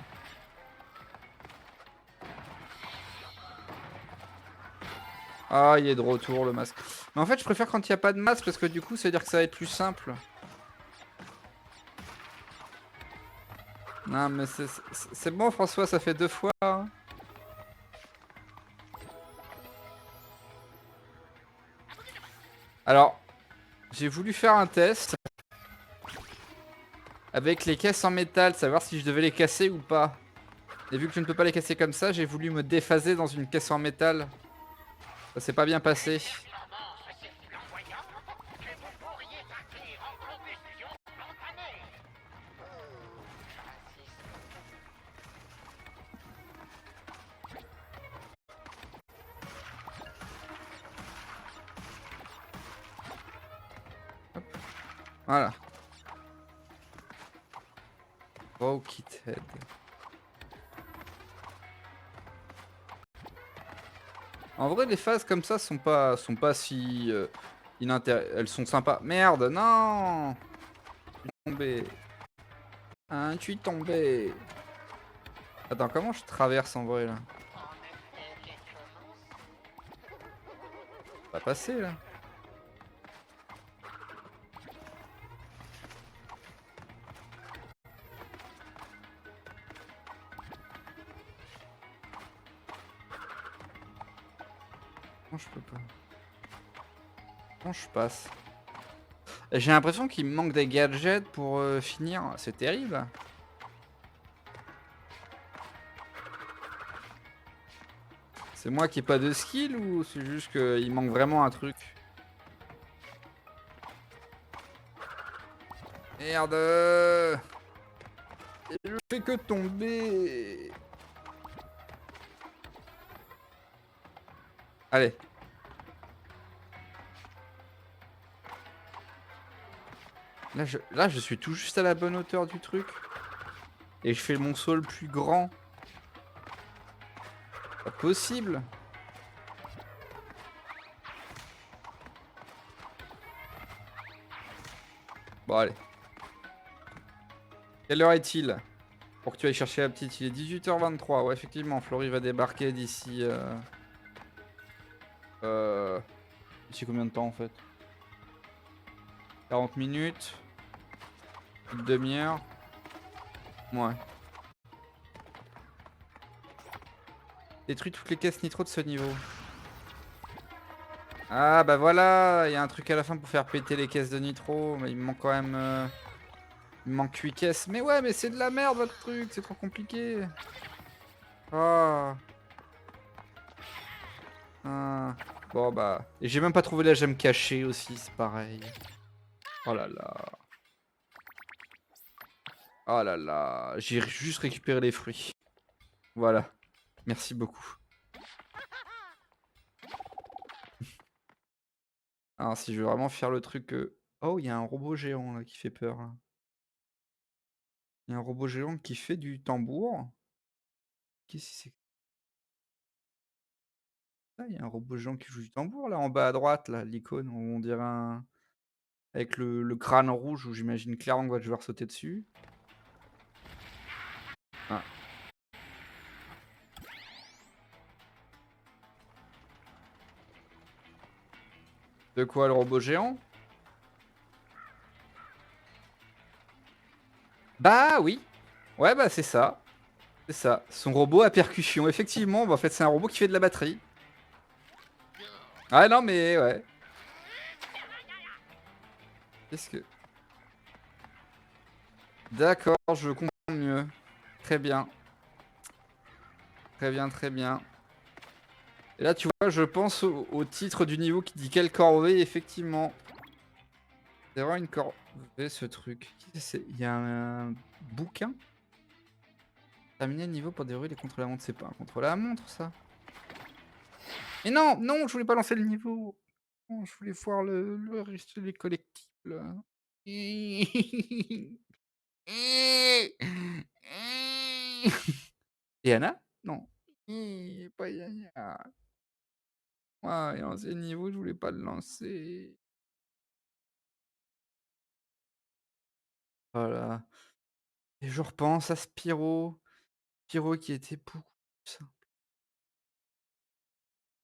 Speaker 1: Ah, il est de retour le masque. Mais en fait, je préfère quand il y a pas de masque parce que du coup, ça veut dire que ça va être plus simple. Non, mais c'est bon François, ça fait 2 fois, hein. Alors, j'ai voulu faire un test avec les caisses en métal, savoir si je devais les casser ou pas. Et vu que je ne peux pas les casser comme ça, j'ai voulu me déphaser dans une caisse en métal. Ça s'est pas bien passé.
Speaker 2: Performance, c'est flamboyant que vous pourriez partir en combustion spontanée.
Speaker 1: Voilà. Broken Head. En vrai, les phases comme ça sont pas si elles sont sympas. Merde, non! Je suis tombé. Hein, je suis tombé. Attends, comment je traverse en vrai là? Ça va passer là. Comment je peux pas? Comment je passe? J'ai l'impression qu'il me manque des gadgets pour finir. C'est terrible. C'est moi qui ai pas de skill ou c'est juste qu'il manque vraiment un truc? Merde! Je fais que tomber. Allez. Là, je suis tout juste à la bonne hauteur du truc. Et je fais mon saut le plus grand. Pas possible. Bon, allez. Quelle heure est-il? Pour que tu ailles chercher la petite. Il est 18h23. Ouais, effectivement, Florie va débarquer d'ici... d'ici combien de temps, en fait? 40 minutes? Une demi-heure? Ouais. Détruis toutes les caisses nitro de ce niveau. Ah, bah voilà! Il y a un truc à la fin pour faire péter les caisses de nitro. Mais il me manque quand même... Il me manque 8 caisses. Mais ouais, mais c'est de la merde, votre truc. C'est trop compliqué. Ah... Ah. Bon bah... Et j'ai même pas trouvé la gemme cachée aussi, c'est pareil. Oh là là. Oh là là. J'ai juste récupéré les fruits. Voilà. Merci beaucoup. Alors si je veux vraiment faire le truc... Oh, il y a un robot géant là qui fait peur, là. Il y a un robot géant qui fait du tambour. Qu'est-ce que c'est que ça? Il y a un robot géant qui joue du tambour là en bas à droite, là, l'icône, où on dirait un... Avec le crâne rouge où j'imagine clairement que je vais devoir sauter dessus. Ah. De quoi, le robot géant? Bah oui. Ouais, bah c'est ça. C'est ça. Son robot à percussion. Effectivement, bah, en fait, c'est un robot qui fait de la batterie. Ah non, mais ouais. Qu'est-ce que... D'accord, je comprends mieux. Très bien. Très bien, très bien. Et là, tu vois, je pense au titre du niveau qui dit quelle corvée, effectivement. C'est vraiment une corvée, ce truc. Il y a un bouquin. Terminer le niveau pour dérouler les contre-la-montre. C'est pas un contre-la-montre, ça. Mais non, non, je voulais pas lancer le niveau. Non, je voulais voir le reste des collectibles. Yana? Non. Pas Yana. Ah, et lancer le niveau, je voulais pas le lancer. Voilà. Et je repense à Spyro. Spyro qui était beaucoup plus simple.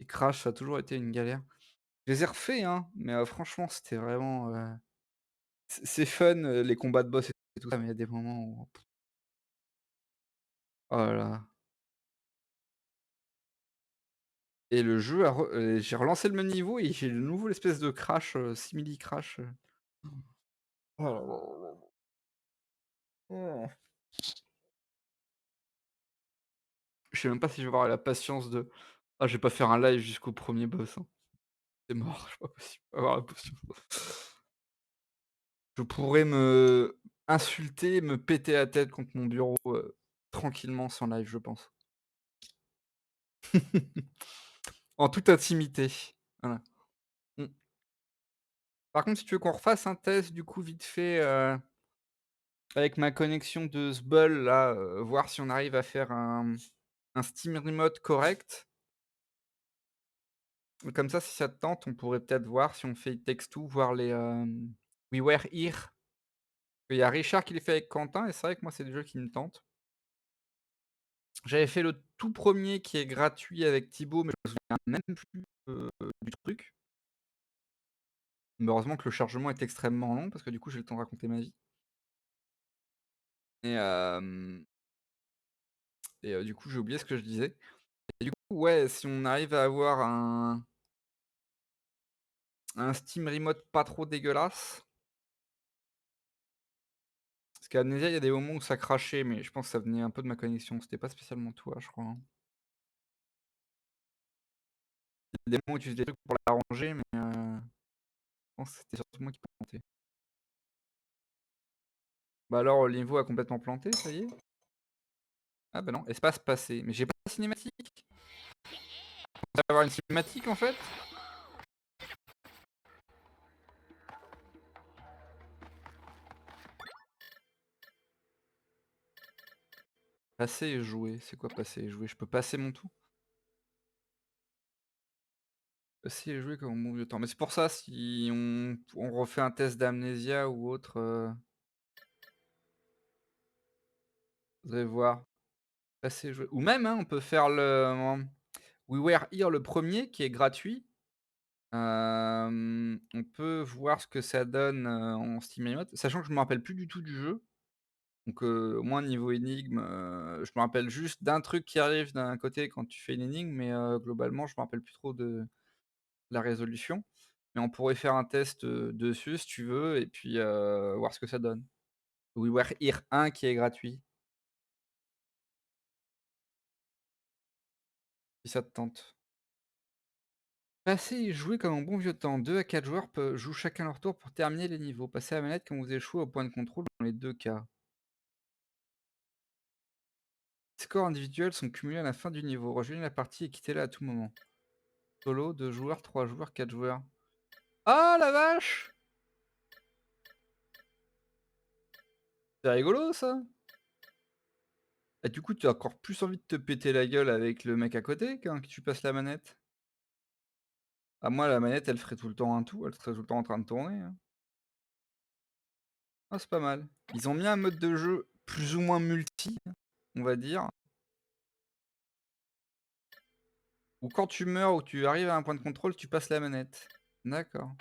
Speaker 1: Les Crash, ça a toujours été une galère. Je les ai refaits, hein, mais franchement, c'était vraiment, c'est fun, les combats de boss et tout ça, mais il y a des moments où oh là là. Et le jeu a j'ai relancé le même niveau et j'ai de nouveau l'espèce de crash, simili crash, Oh là là là là. Oh. Je sais même pas si je vais avoir la patience de je vais pas faire un live jusqu'au premier boss, hein. C'est mort, c'est pas possible, avoir la patience. Je pourrais me insulter, me péter la tête contre mon bureau, tranquillement sans live, je pense. En toute intimité, voilà. Mmh. Par contre, si tu veux qu'on refasse un test du coup vite fait, avec ma connexion de Sbull là, voir si on arrive à faire un Steam Remote correct. Comme ça, si ça te tente, on pourrait peut-être voir si on fait It Takes Two, voir les, We Were Here. Il y a Richard qui les fait avec Quentin et c'est vrai que moi, c'est des jeux qui me tentent. J'avais fait le tout premier qui est gratuit avec Thibaut, mais je me souviens même plus, du truc. Mais heureusement que le chargement est extrêmement long parce que du coup, j'ai le temps de raconter ma vie et du coup, j'ai oublié ce que je disais et du coup, ouais, si on arrive à avoir un Steam Remote pas trop dégueulasse, parce qu'Amnesia, il y a des moments où ça crachait, mais je pense que ça venait un peu de ma connexion, c'était pas spécialement toi, je crois, hein. Il y a des moments où tu faisais des trucs pour l'arranger, mais je pense que c'était surtout moi qui plantais. Bah alors, le niveau a complètement planté, ça y est? Ah bah non, espace passé, mais j'ai pas la cinématique? On va avoir une cinématique, en fait? Passer et jouer, c'est quoi passer et jouer? Je peux passer mon tour? Passer et jouer comme au bon vieux temps, mais c'est pour ça, si on refait un test d'Amnesia ou autre, faudrait voir. Passer et jouer ou même, hein, on peut faire We Were Here, le premier qui est gratuit. On peut voir ce que ça donne, en Steam Remote, sachant que je me rappelle plus du tout du jeu. Donc, au moins niveau énigme, je me rappelle juste d'un truc qui arrive d'un côté quand tu fais une énigme, mais, globalement, je me rappelle plus trop de la résolution. Mais on pourrait faire un test, dessus si tu veux et puis, voir ce que ça donne. We Were Here 1 qui est gratuit, si ça te tente. Passer et jouer comme en bon vieux temps. 2 à 4 joueurs jouent chacun leur tour pour terminer les niveaux. Passez à la manette quand vous échouez au point de contrôle dans les 2 cas. Les scores individuels sont cumulés à la fin du niveau. Rejoignez la partie et quittez-la à tout moment. Solo, 2 joueurs, 3 joueurs, 4 joueurs. Ah la vache! C'est rigolo ça! Et du coup, tu as encore plus envie de te péter la gueule avec le mec à côté quand tu passes la manette? Ah moi la manette elle ferait tout le temps un tout, elle serait tout le temps en train de tourner, hein. Ah c'est pas mal. Ils ont mis un mode de jeu plus ou moins multi, on va dire, où quand tu meurs ou tu arrives à un point de contrôle, tu passes la manette. D'accord.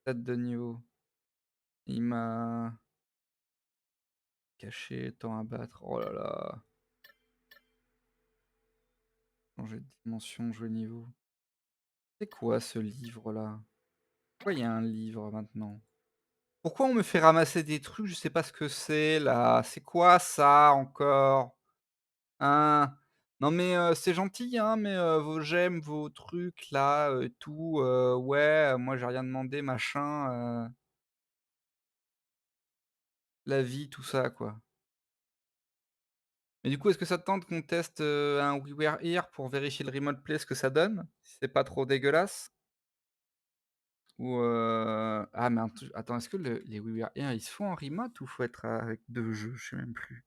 Speaker 1: Stade de niveau. Il m'a caché, temps à battre. Oh là là. Changer de dimension, jouer niveau. C'est quoi ce livre-là? Pourquoi il y a un livre maintenant? Pourquoi on me fait ramasser des trucs? Je sais pas ce que c'est là. C'est quoi ça encore? Hein? Non mais, c'est gentil, hein, mais, vos j'aime, vos trucs là, tout, ouais, moi j'ai rien demandé machin, la vie, tout ça quoi. Mais du coup, est-ce que ça te tente qu'on teste, un We Were Here pour vérifier le remote play, ce que ça donne? Si c'est pas trop dégueulasse? Ou, ah mais attends, est-ce que les We Were Here, ils se font en remote ou faut être avec 2 jeux? Je sais même plus.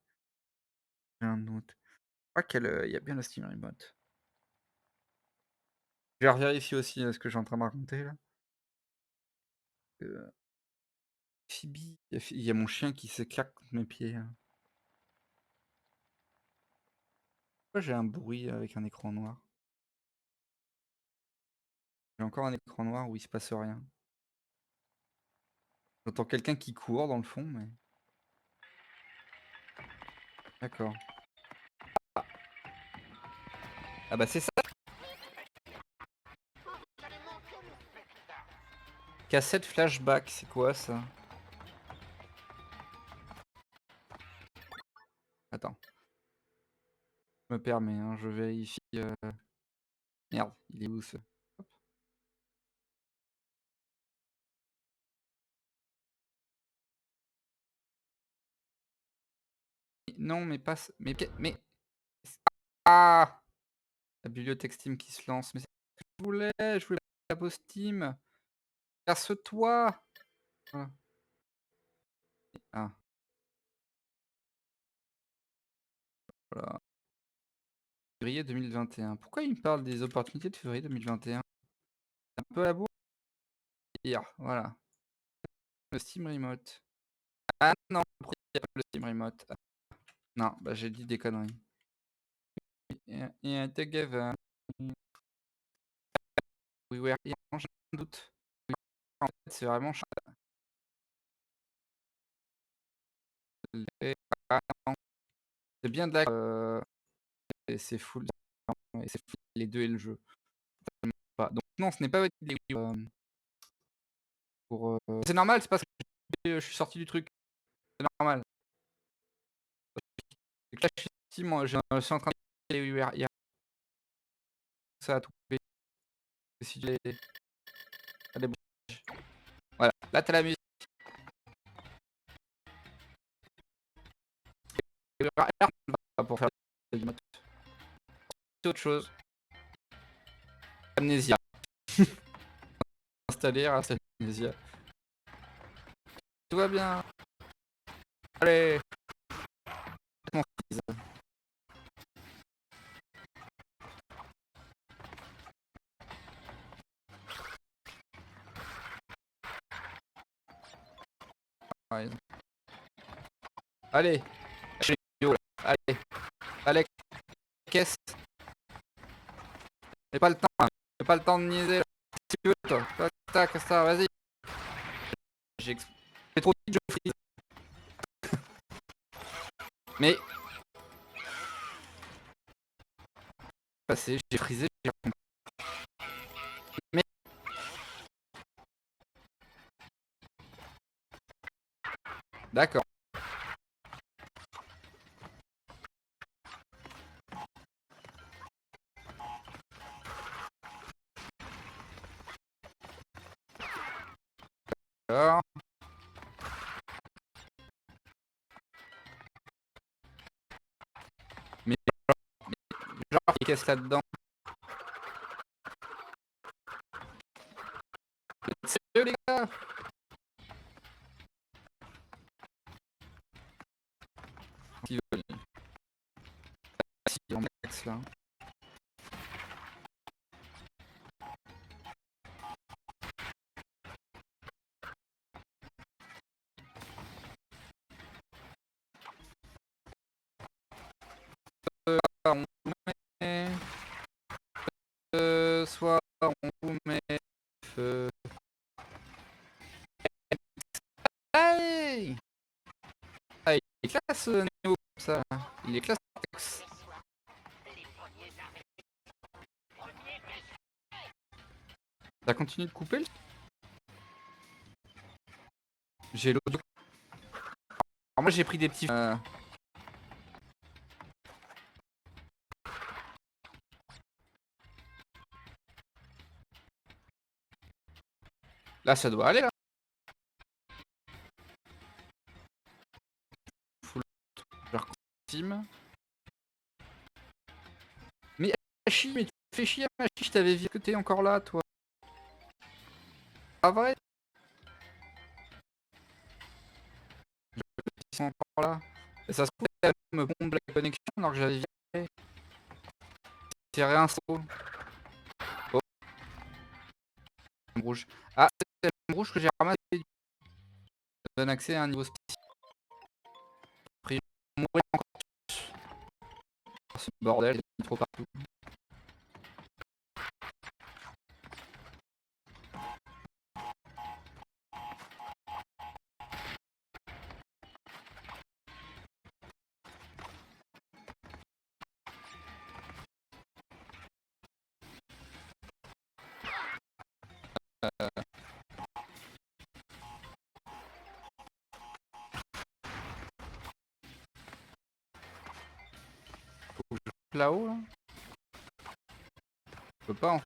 Speaker 1: J'ai un doute. Je crois il y a bien le Steam Remote. Je vais revérifier aussi, ce que j'ai en train de raconter là. Heu, Phoebe, il y a mon chien qui s'éclate contre mes pieds, là. Pourquoi j'ai un bruit avec un écran noir? J'ai encore un écran noir où il se passe rien. J'entends quelqu'un qui court dans le fond, mais d'accord. Ah bah c'est ça! Cassette flashback, c'est quoi ça? Attends, je me permets, hein, je vérifie, merde, il est où ce hop. Non, mais pas ce mais ah! La bibliothèque Steam qui se lance, mais c'est ce que je voulais la pause Steam. Casse-toi! Voilà. Ah, voilà. Février 2021. Pourquoi il me parle des opportunités de février 2021? Un peu à la bourre? Voilà. Le Steam Remote. Ah non, pourquoi il y a pas le Steam Remote? Ah, non, bah j'ai dit des conneries. Yeah, together. We were here. Non, j'ai un doute. En fait, c'est vraiment ah non, c'est bien de la et c'est full et c'est full les 2 et le jeu. Pas donc non, ce n'est pas validé, oui, pour, c'est normal, c'est parce que je suis sorti du truc, c'est normal. C'est que là, je suis sorti, moi, je suis en train de il y a ça a tout coupé. Si j'ai ah des voilà, là, tu as la musique. Pour faire c'est autre chose. Amnesia. Installer, installer Amnesia. Tout va bien. Allez, mon fils. Ouais. Allez, lâchez les vidéos là. Allez, allez, caisse. J'ai pas le temps, hein. J'ai pas le temps de niaiser là. Si tu veux, toi. Tac, tac, ça, vas-y. J'ai trop vite, je frise. Mais, passé, j'ai frisé, j'ai mais d'accord. Alors, mais genre, qu'est-ce là-dedans? Sérieux, les gars? Qui veulent? Si, en max là. On met, soir, on vous met feu. Hey! Ah, il est classe, Néo, ça. Il est classe, Tex. T'as continué de couper le... J'ai l'audio. Alors moi j'ai pris des petits... Là ça doit aller là. Full team. Mais Hachi, mais tu fais chier Hachi, je t'avais vu que t'es encore là toi. Ah vrai? Ils sont encore là. Et ça se trouve, elle me bombe la connexion alors que j'avais viré. C'est réinstall. Oh, rouge. Ah, c'est le rouge que j'ai ramassé. Ça donne accès à un niveau spécial. Après, je vais mourir encore plus. Ce bordel, il est trop partout. là-haut là? Je peux pas en fait.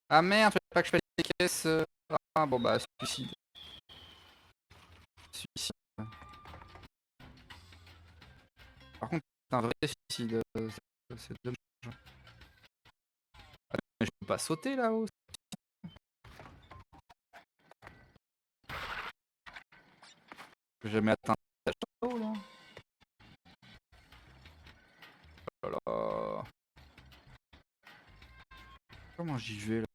Speaker 1: Ah merde, fallait pas que je fasse les caisses. Ah bon bah suicide. Suicide. Par contre, c'est un vrai suicide. C'est dommage. Ah, mais je peux pas sauter là-haut. J'ai jamais atteint là-haut là. Oh là là. Comment j'y vais là?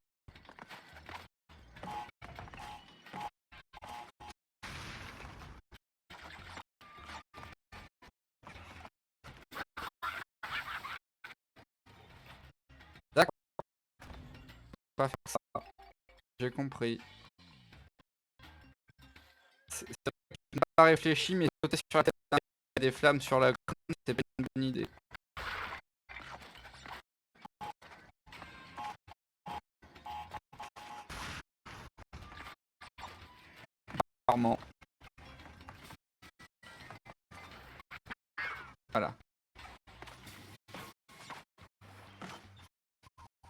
Speaker 1: D'accord, pas faire ça. J'ai compris. Je n'ai pas réfléchi, mais sauter sur la tête des flammes sur la crâne, c'était pas une bonne idée. Apparemment. Voilà.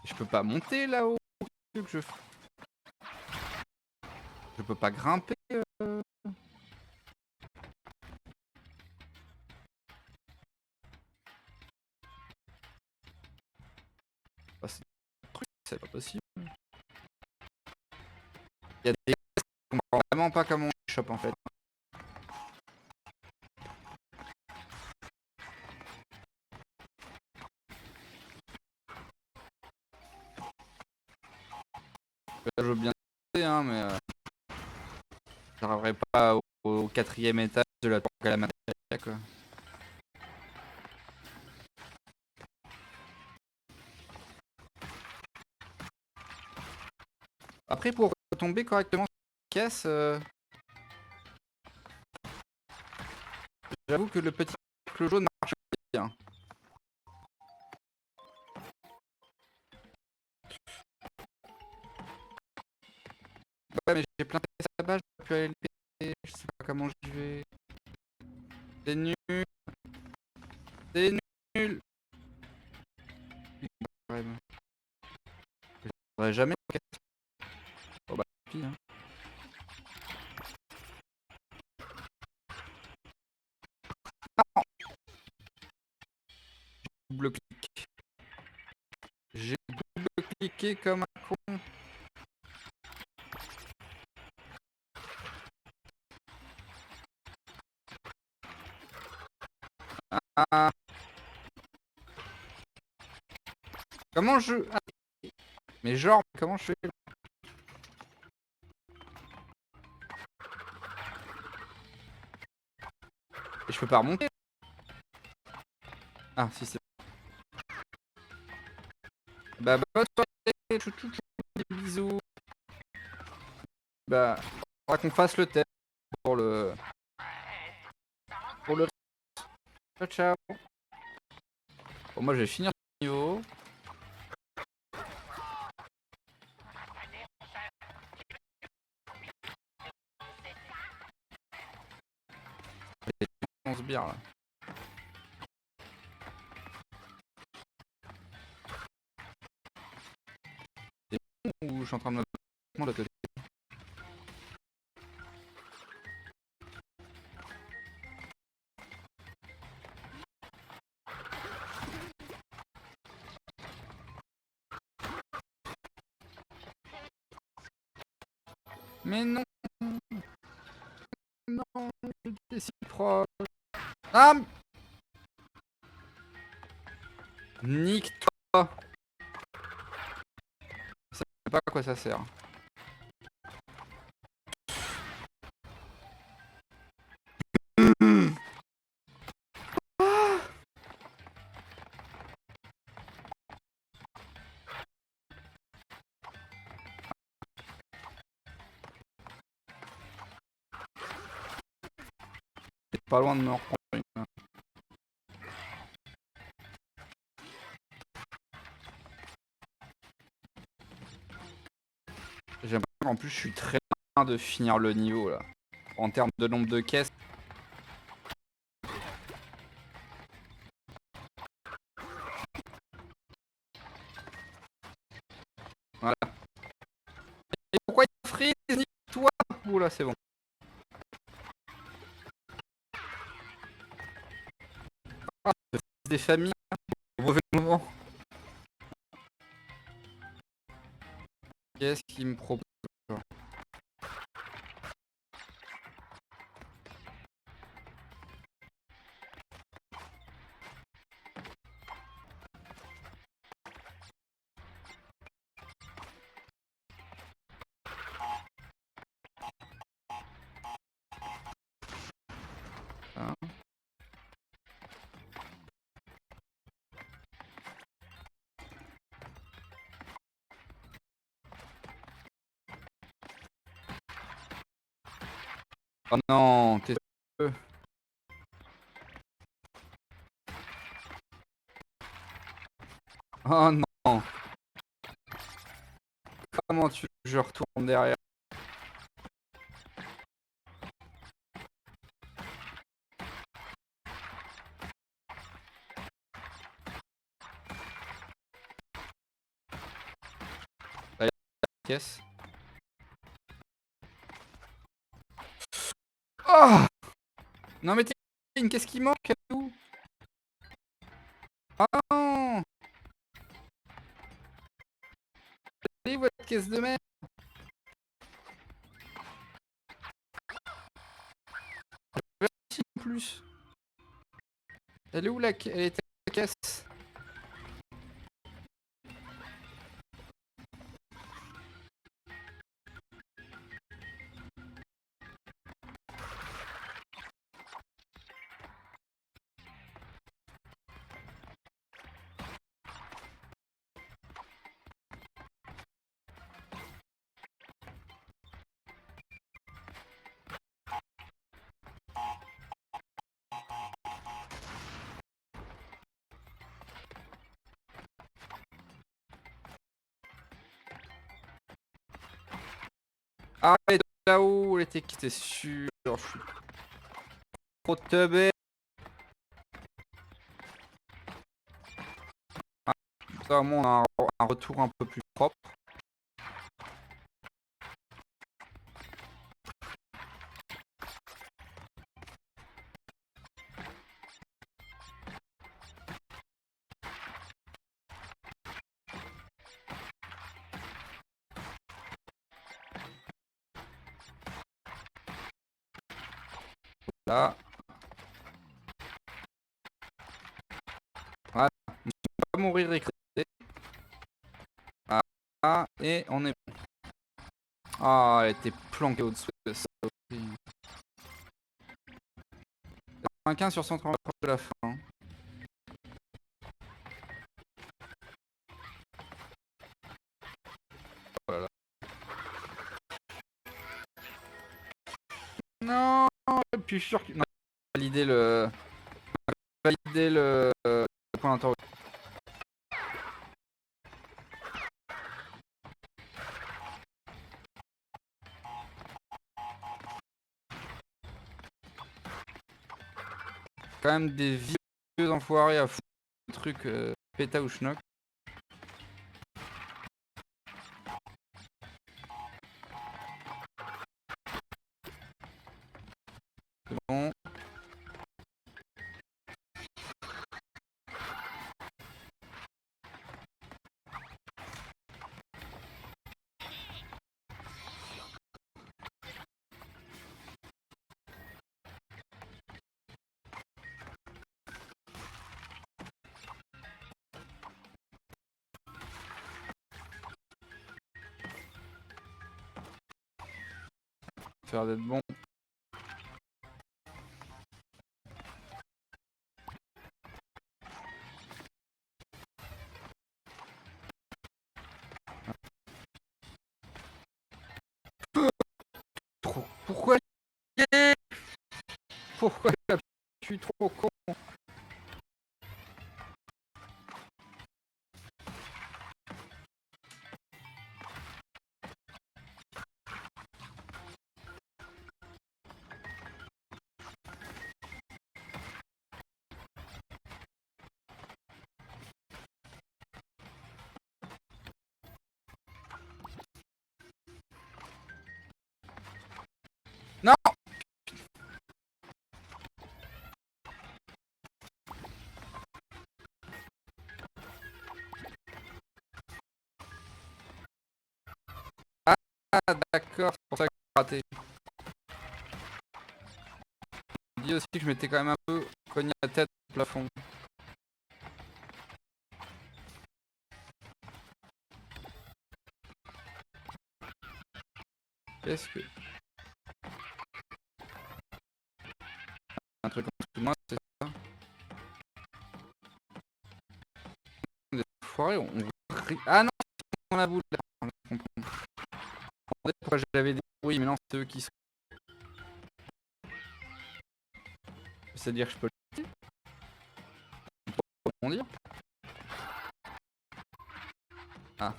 Speaker 1: Je peux pas monter là-haut. Qu'est-ce que je fais? Je peux pas grimper. Bah, c'est un truc, c'est pas possible. Il y a des choses qu'on comprend vraiment pas comment on les chope en fait. Là, je veux bien sauter, hein, mais j'arriverai pas au quatrième étage de la tour Calamari, quoi. Après, pour tomber correctement sur la caisse, j'avoue que le petit cercle jaune marche bien. Ouais, mais j'ai plein de caisses là-bas, je peux plus aller le péter, je sais pas comment j'y vais. C'est nul, c'est nul. Ouais, je n'aurai jamais de caisse. Oh bah, tant pis, hein. Double clic. J'ai double cliqué comme un con. Ah. Comment je... Ah, mais genre, comment je fais là? Et je peux pas remonter. Ah, si c'est... Bah, bonne soirée, chou, chou, chou, des bisous. Bah, faudra qu'on fasse le test pour le... Pour le... Ciao, ciao. Bon, moi, je vais finir ce niveau. On se bire, là. C'est bon ou je suis en train de me... de côté. Mais non, non, j'étais si proche. Ah, nique-toi. Je sais pas à quoi ça sert. C'est pas loin de me reprendre une. J'ai l'impression qu'en plus je suis très loin de finir le niveau là. En termes de nombre de caisses. des familles, au mauvais moment. Qu'est-ce qu'il me propose? Hein? Oh non, t'es sérieux? Oh non, comment tu veux que je retourne derrière? La caisse. Oh! Non mais Kevin, qu'est-ce qui manque à tout? Oh non! Elle est où votre caisse de merde? Ici en plus. Elle est où elle était la caisse? Ah, elle est là-haut, elle était quittée sûr, je suis trop teubé. Ah, ça, au moins, on a un retour un peu plus propre. Là. Voilà. On va mourir écrasé. Ah, et on est bon. Ah, elle était planquée au-dessous de ça. Un 15 sur 130 de la fin. Hein. Voilà. Non, et puis je suis sûr que... Non, valider le point d'interrogation. Quand même des vieux enfoirés à foutre le truc péta ou schnock. C'est bon. Faire d'être bon. Pourquoi Pourquoi je suis trop con? Non. d'accord, c'est pour ça que j'ai raté. Je dis aussi que je m'étais quand même un peu cogné la tête au plafond. Qu'est-ce que... Un truc en dessous de moi, c'est ça. Des foirés, ah non, on la boule, là. Je comprends. Je me demandais pourquoi j'avais des bruits, mais non, c'est eux qui sont... C'est-à-dire que je peux le rebondir. Ah.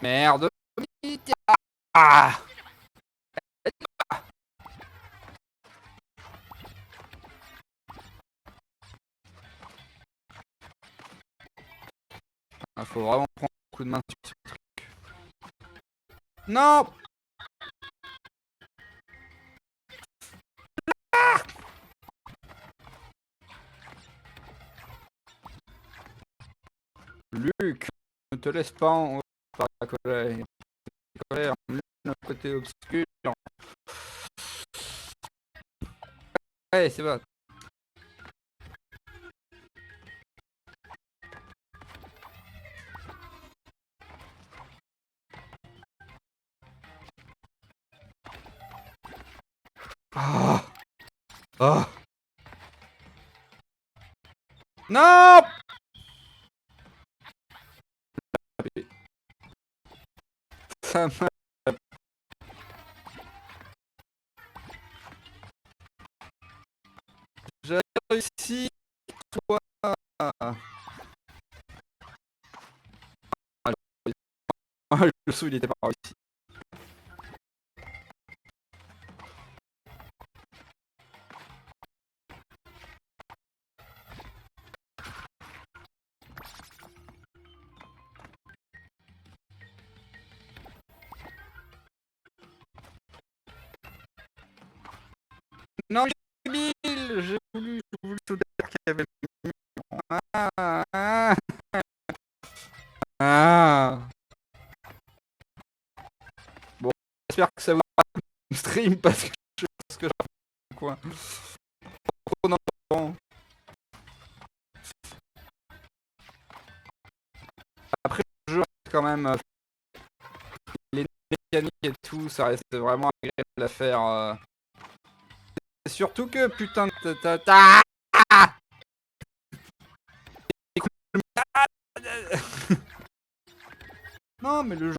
Speaker 1: Merde. Ah. Ah, faut vraiment prendre un coup de main sur ce truc. Non. Luc, ne te laisse pas en par la colère. Le côté obscur. Ouais, c'est bon. Ah. Ah. Non. Ça m'a... J'ai réussi, toi. Ah, le saut, il était pas réussi. Non, j'ai voulu sauter qu'il y avait le mur. Ah, ah, ah. Bon, j'espère que ça vous stream parce que je pense que j'ai quoi. Trop d'enfants. Après le jeu quand même les mécaniques et tout, ça reste vraiment agréable à faire. Surtout que putain de non mais le jeu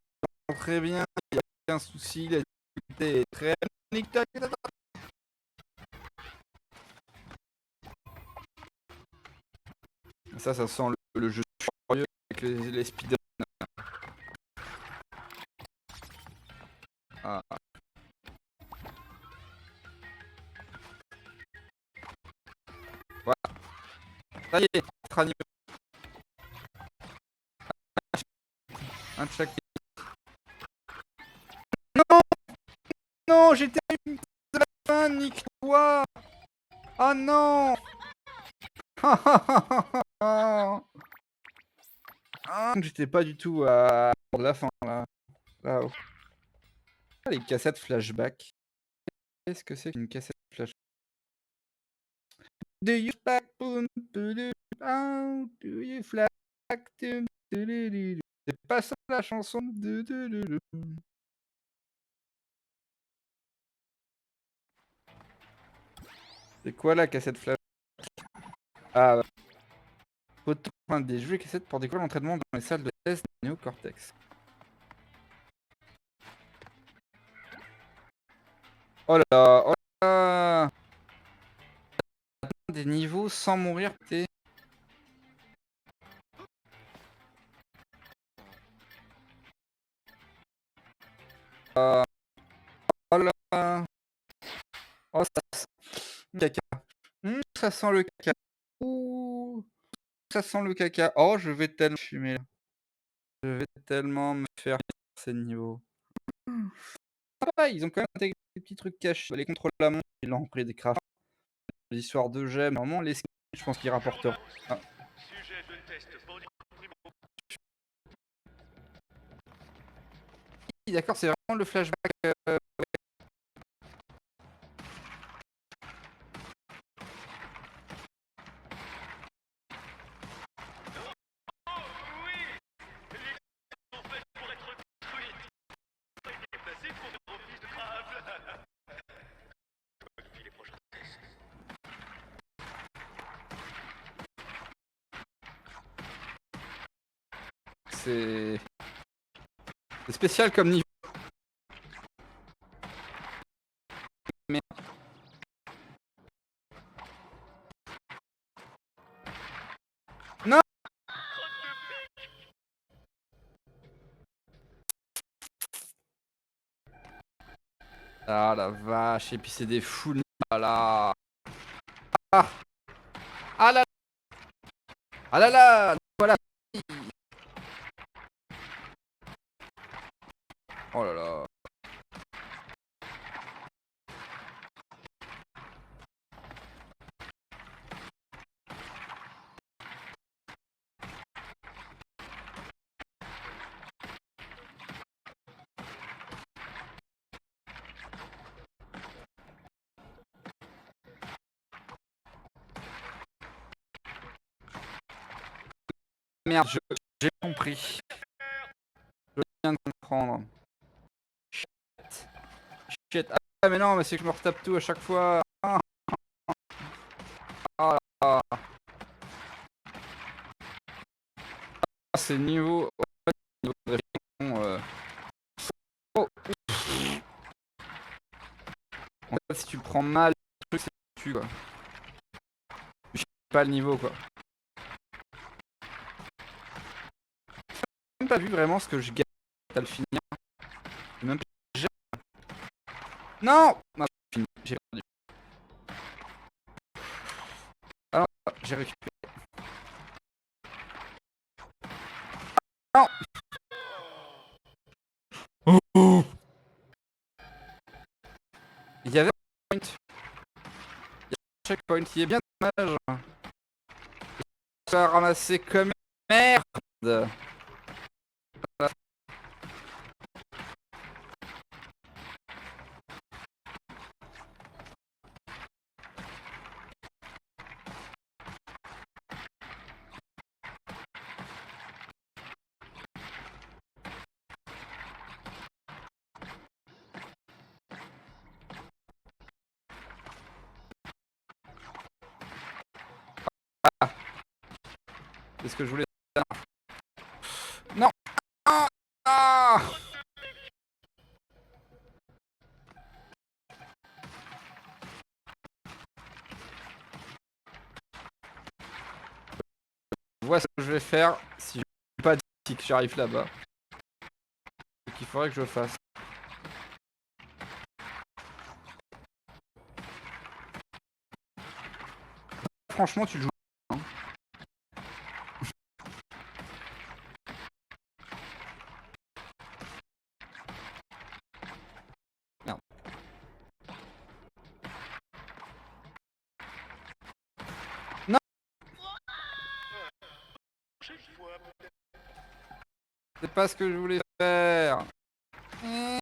Speaker 1: est très bien, il n'y a aucun souci, la difficulté est très ça sent le jeu furieux avec les speedruns. Ah. Voilà. Ça y est, crânio. Un de chaque. Non, non, j'étais à la fin, nique-toi. Oh non. Ah, j'étais pas du tout à la fin là. Là-haut. Ah, les cassettes flashback. Qu'est-ce que c'est qu'une cassette flashback? Do you back boom, how do you flag? C'est pas ça la chanson. C'est quoi la cassette flash? Ah, ouais. Autant des jeux et cassettes pour découvrir l'entraînement dans les salles de test de Néocortex. Oh là là, oh là là. Des niveaux sans mourir, t'es... Caca. Ça sent le caca. Ouh, ça sent le caca. Oh, je vais tellement fumer là. Je vais tellement me faire ces niveaux. Ah, ils ont quand même intégré des petits trucs cachés. Les contrôles à la montre, ils l'ont repris des crafts. L'histoire de gemmes, normalement les skins, je pense qu'ils rapporteront. Ah, oui, d'accord, c'est vraiment le flashback, c'est spécial comme niveau. Mais non! Ah la vache, et puis c'est des foules. Ah là! Ah! Ah là ah là là! Voilà! Oh là là! Merde, j'ai compris. Je viens de comprendre. Shit. Shit. Ah mais non, mais c'est que je me retape tout à chaque fois. Ah, ah là là. Ah, c'est niveau de réflexion, oh, en fait, si tu le prends mal, le truc c'est que tu quoi. Je sais pas le niveau quoi. J'ai même pas vu vraiment ce que je gagne à le finir. J'ai même pas... Non! Non, j'ai fini, j'ai perdu. Alors, j'ai récupéré. Non! Oh! Il y avait un checkpoint. Il y a un checkpoint qui est bien dommage. Ça a ramassé comme merde. C'est ce que je voulais faire. Non! Ah! Ah! Vois ce que je vais faire si je suis pas dit que j'arrive là-bas. Ce qu'il faudrait que je fasse. Franchement, tu le joues. Hein. Merde. Non! C'est pas ce que je voulais faire. Ouais.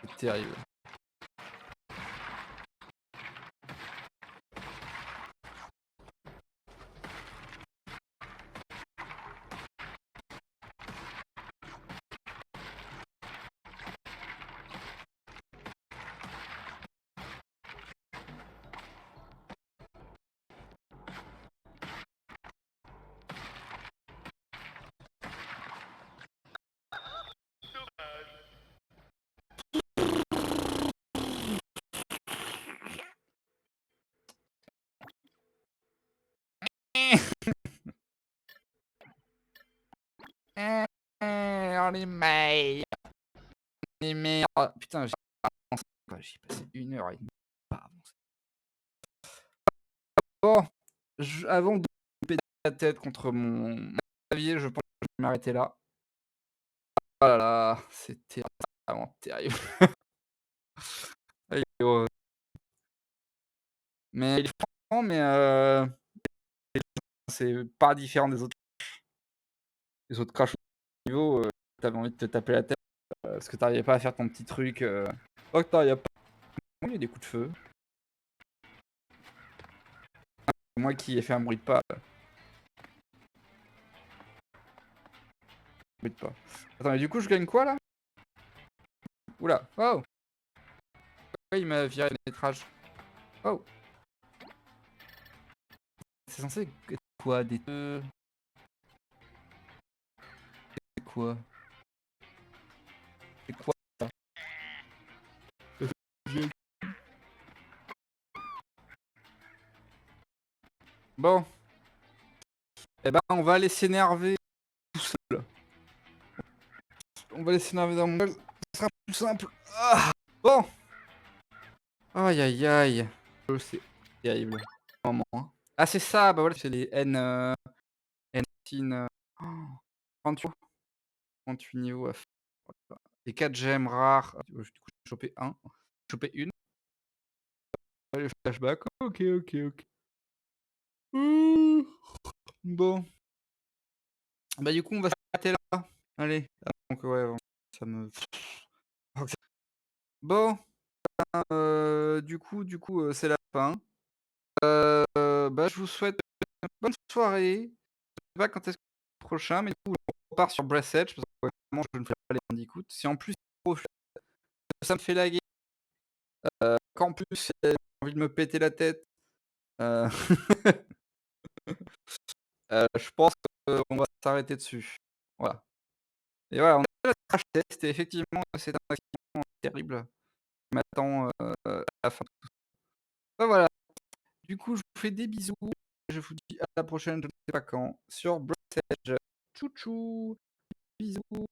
Speaker 1: C'est terrible. les mails. Les mails. Putain, j'ai pas avancé, quoi, j'ai passé 1 heure et demie à pas avancer. Bon, avant de me péter la tête contre mon clavier, je pense que je vais m'arrêter là. Oh là là, c'était vraiment terrible. Aïe, oh, mais il est franc, mais c'est pas différent des autres. Les autres crashs niveau, tu avais envie de te taper la tête, parce que tu arrivais pas à faire ton petit truc, oh putain, il y a pas il y a des coups de feu. C'est moi qui ai fait un bruit de pas, bruit de pas. Attends, mais du coup, je gagne quoi là? Ouh là, oh! Pourquoi il m'a viré le métrage? Oh! C'est censé être quoi? Des c'est quoi? C'est quoi ça? Bon, eh ben, on va aller s'énerver tout seul. On va aller s'énerver dans mon gueule, ce sera plus simple. Ah! Bon! Aïe aïe aïe. C'est terrible. Moment, hein. Ah c'est ça, bah voilà, c'est les N oh, 38 38 niveaux à faire. Oh là là. Les 4 gemmes rares. Du coup, j'ai chopé 1. Chopé 1. Les flashbacks. OK, OK, OK. Ouh. Bon, bah du coup, on va s'arrêter là. Allez, donc ouais, bon, ça me bon, du coup, c'est la fin. Bah, je vous souhaite une bonne soirée. Je sais pas quand est-ce que le prochain, mais du coup, on repart sur Breath Edge parce que ouais, vraiment, je ne fais pas les Bandicoot. Si en plus, ça me fait laguer, qu'en plus, j'ai envie de me péter la tête, heu, je pense qu'on va s'arrêter dessus. Voilà et voilà, on a fait le crash test et effectivement, c'est un accident terrible qui m'attend, à la fin. Bah, voilà, du coup, je vous fais des bisous. Je vous dis à la prochaine, je ne sais pas quand, sur Breath Edge. Tchou tchou, bisous.